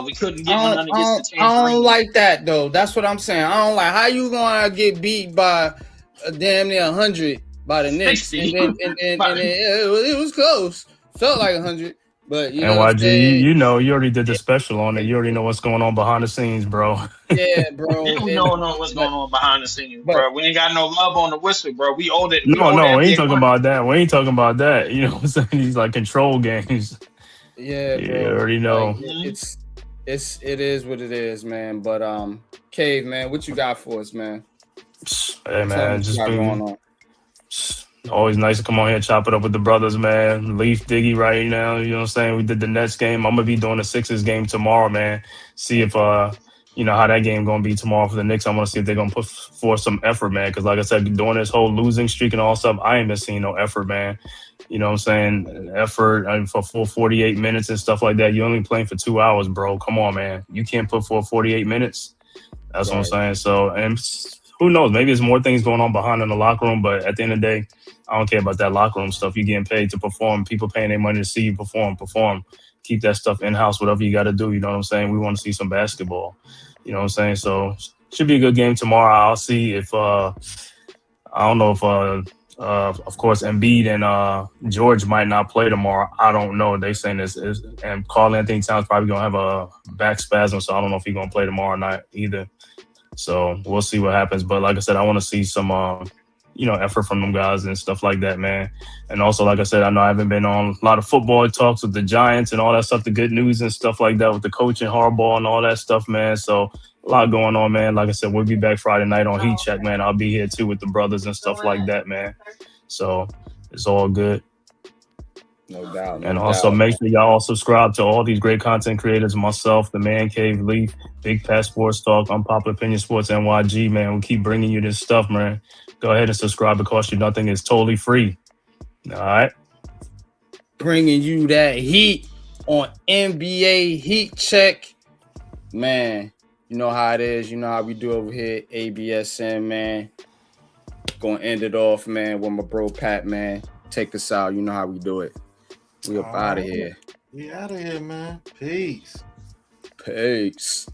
Speaker 4: We couldn't get one against the Tangerine.
Speaker 1: I don't like that though. That's what I'm saying. I don't like how you gonna get beat by damn near 100 by the Knicks, and it was close. Felt like 100, but you know.
Speaker 3: NYG, you know, you already did the special on it. You already know what's going on behind the scenes, bro.
Speaker 1: Yeah, bro.
Speaker 4: We don't know what's going on behind the scenes, bro. We ain't got no love on the whistle, bro. We owe it.
Speaker 3: No, we ain't talking about that. We ain't talking about that. You know what I'm saying? These like control games.
Speaker 1: Yeah, bro.
Speaker 3: You already know.
Speaker 1: Like, it is what it is, man. But Cave, man, what you got for us, man?
Speaker 3: Hey, man, just going on. Always nice to come on here and chop it up with the brothers, man. Leaf Diggy right now, you know what I'm saying? We did the Nets game. I'm gonna be doing the Sixers game tomorrow, man. See if you know how that game gonna be tomorrow for the Knicks. I want to see if they're gonna put forth some effort, man. Because like I said, during this whole losing streak and all stuff, I ain't been seeing no effort, man. You know what I'm saying? Effort for full 48 minutes and stuff like that. You only playing for 2 hours, bro. Come on, man. You can't put forth 48 minutes. That's right. What I'm saying. So, and who knows? Maybe there's more things going on behind in the locker room. But at the end of the day, I don't care about that locker room stuff. You're getting paid to perform. People paying their money to see you perform. Keep that stuff in-house, whatever you got to do. You know what I'm saying? We want to see some basketball. You know what I'm saying? So, should be a good game tomorrow. I'll see if I don't know if of course, Embiid and George might not play tomorrow. I don't know. They saying this is, and Karl Anthony Towns probably gonna have a back spasm, so I don't know if he's gonna play tomorrow night either. So we'll see what happens. But like I said, I want to see some effort from them guys and stuff like that, man. And also, like I said, I know I haven't been on a lot of football talks with the Giants and all that stuff, the good news and stuff like that with the coach and Harbaugh and all that stuff, man. So a lot going on, man. Like I said, we'll be back Friday night on Heat Check, man. I'll be here too with the brothers and stuff like that, man. So it's all good.
Speaker 1: No doubt.
Speaker 3: And also make sure y'all all subscribe to all these great content creators, myself, the Man Cave, Leaf, Big Pat Sports Talk, Unpopular Opinion Sports, NYG, man. We keep bringing you this stuff, man. Go ahead and subscribe. It costs you nothing. It's totally free. All right.
Speaker 1: Bringing you that heat on NBA Heat Check, man. You know how it is. You know how we do over here, ABSN, man. Gonna end it off, man, with my bro Pat, man. Take us out. You know how we do it. We up out of here.
Speaker 2: We out of here, man. Peace.
Speaker 1: Peace.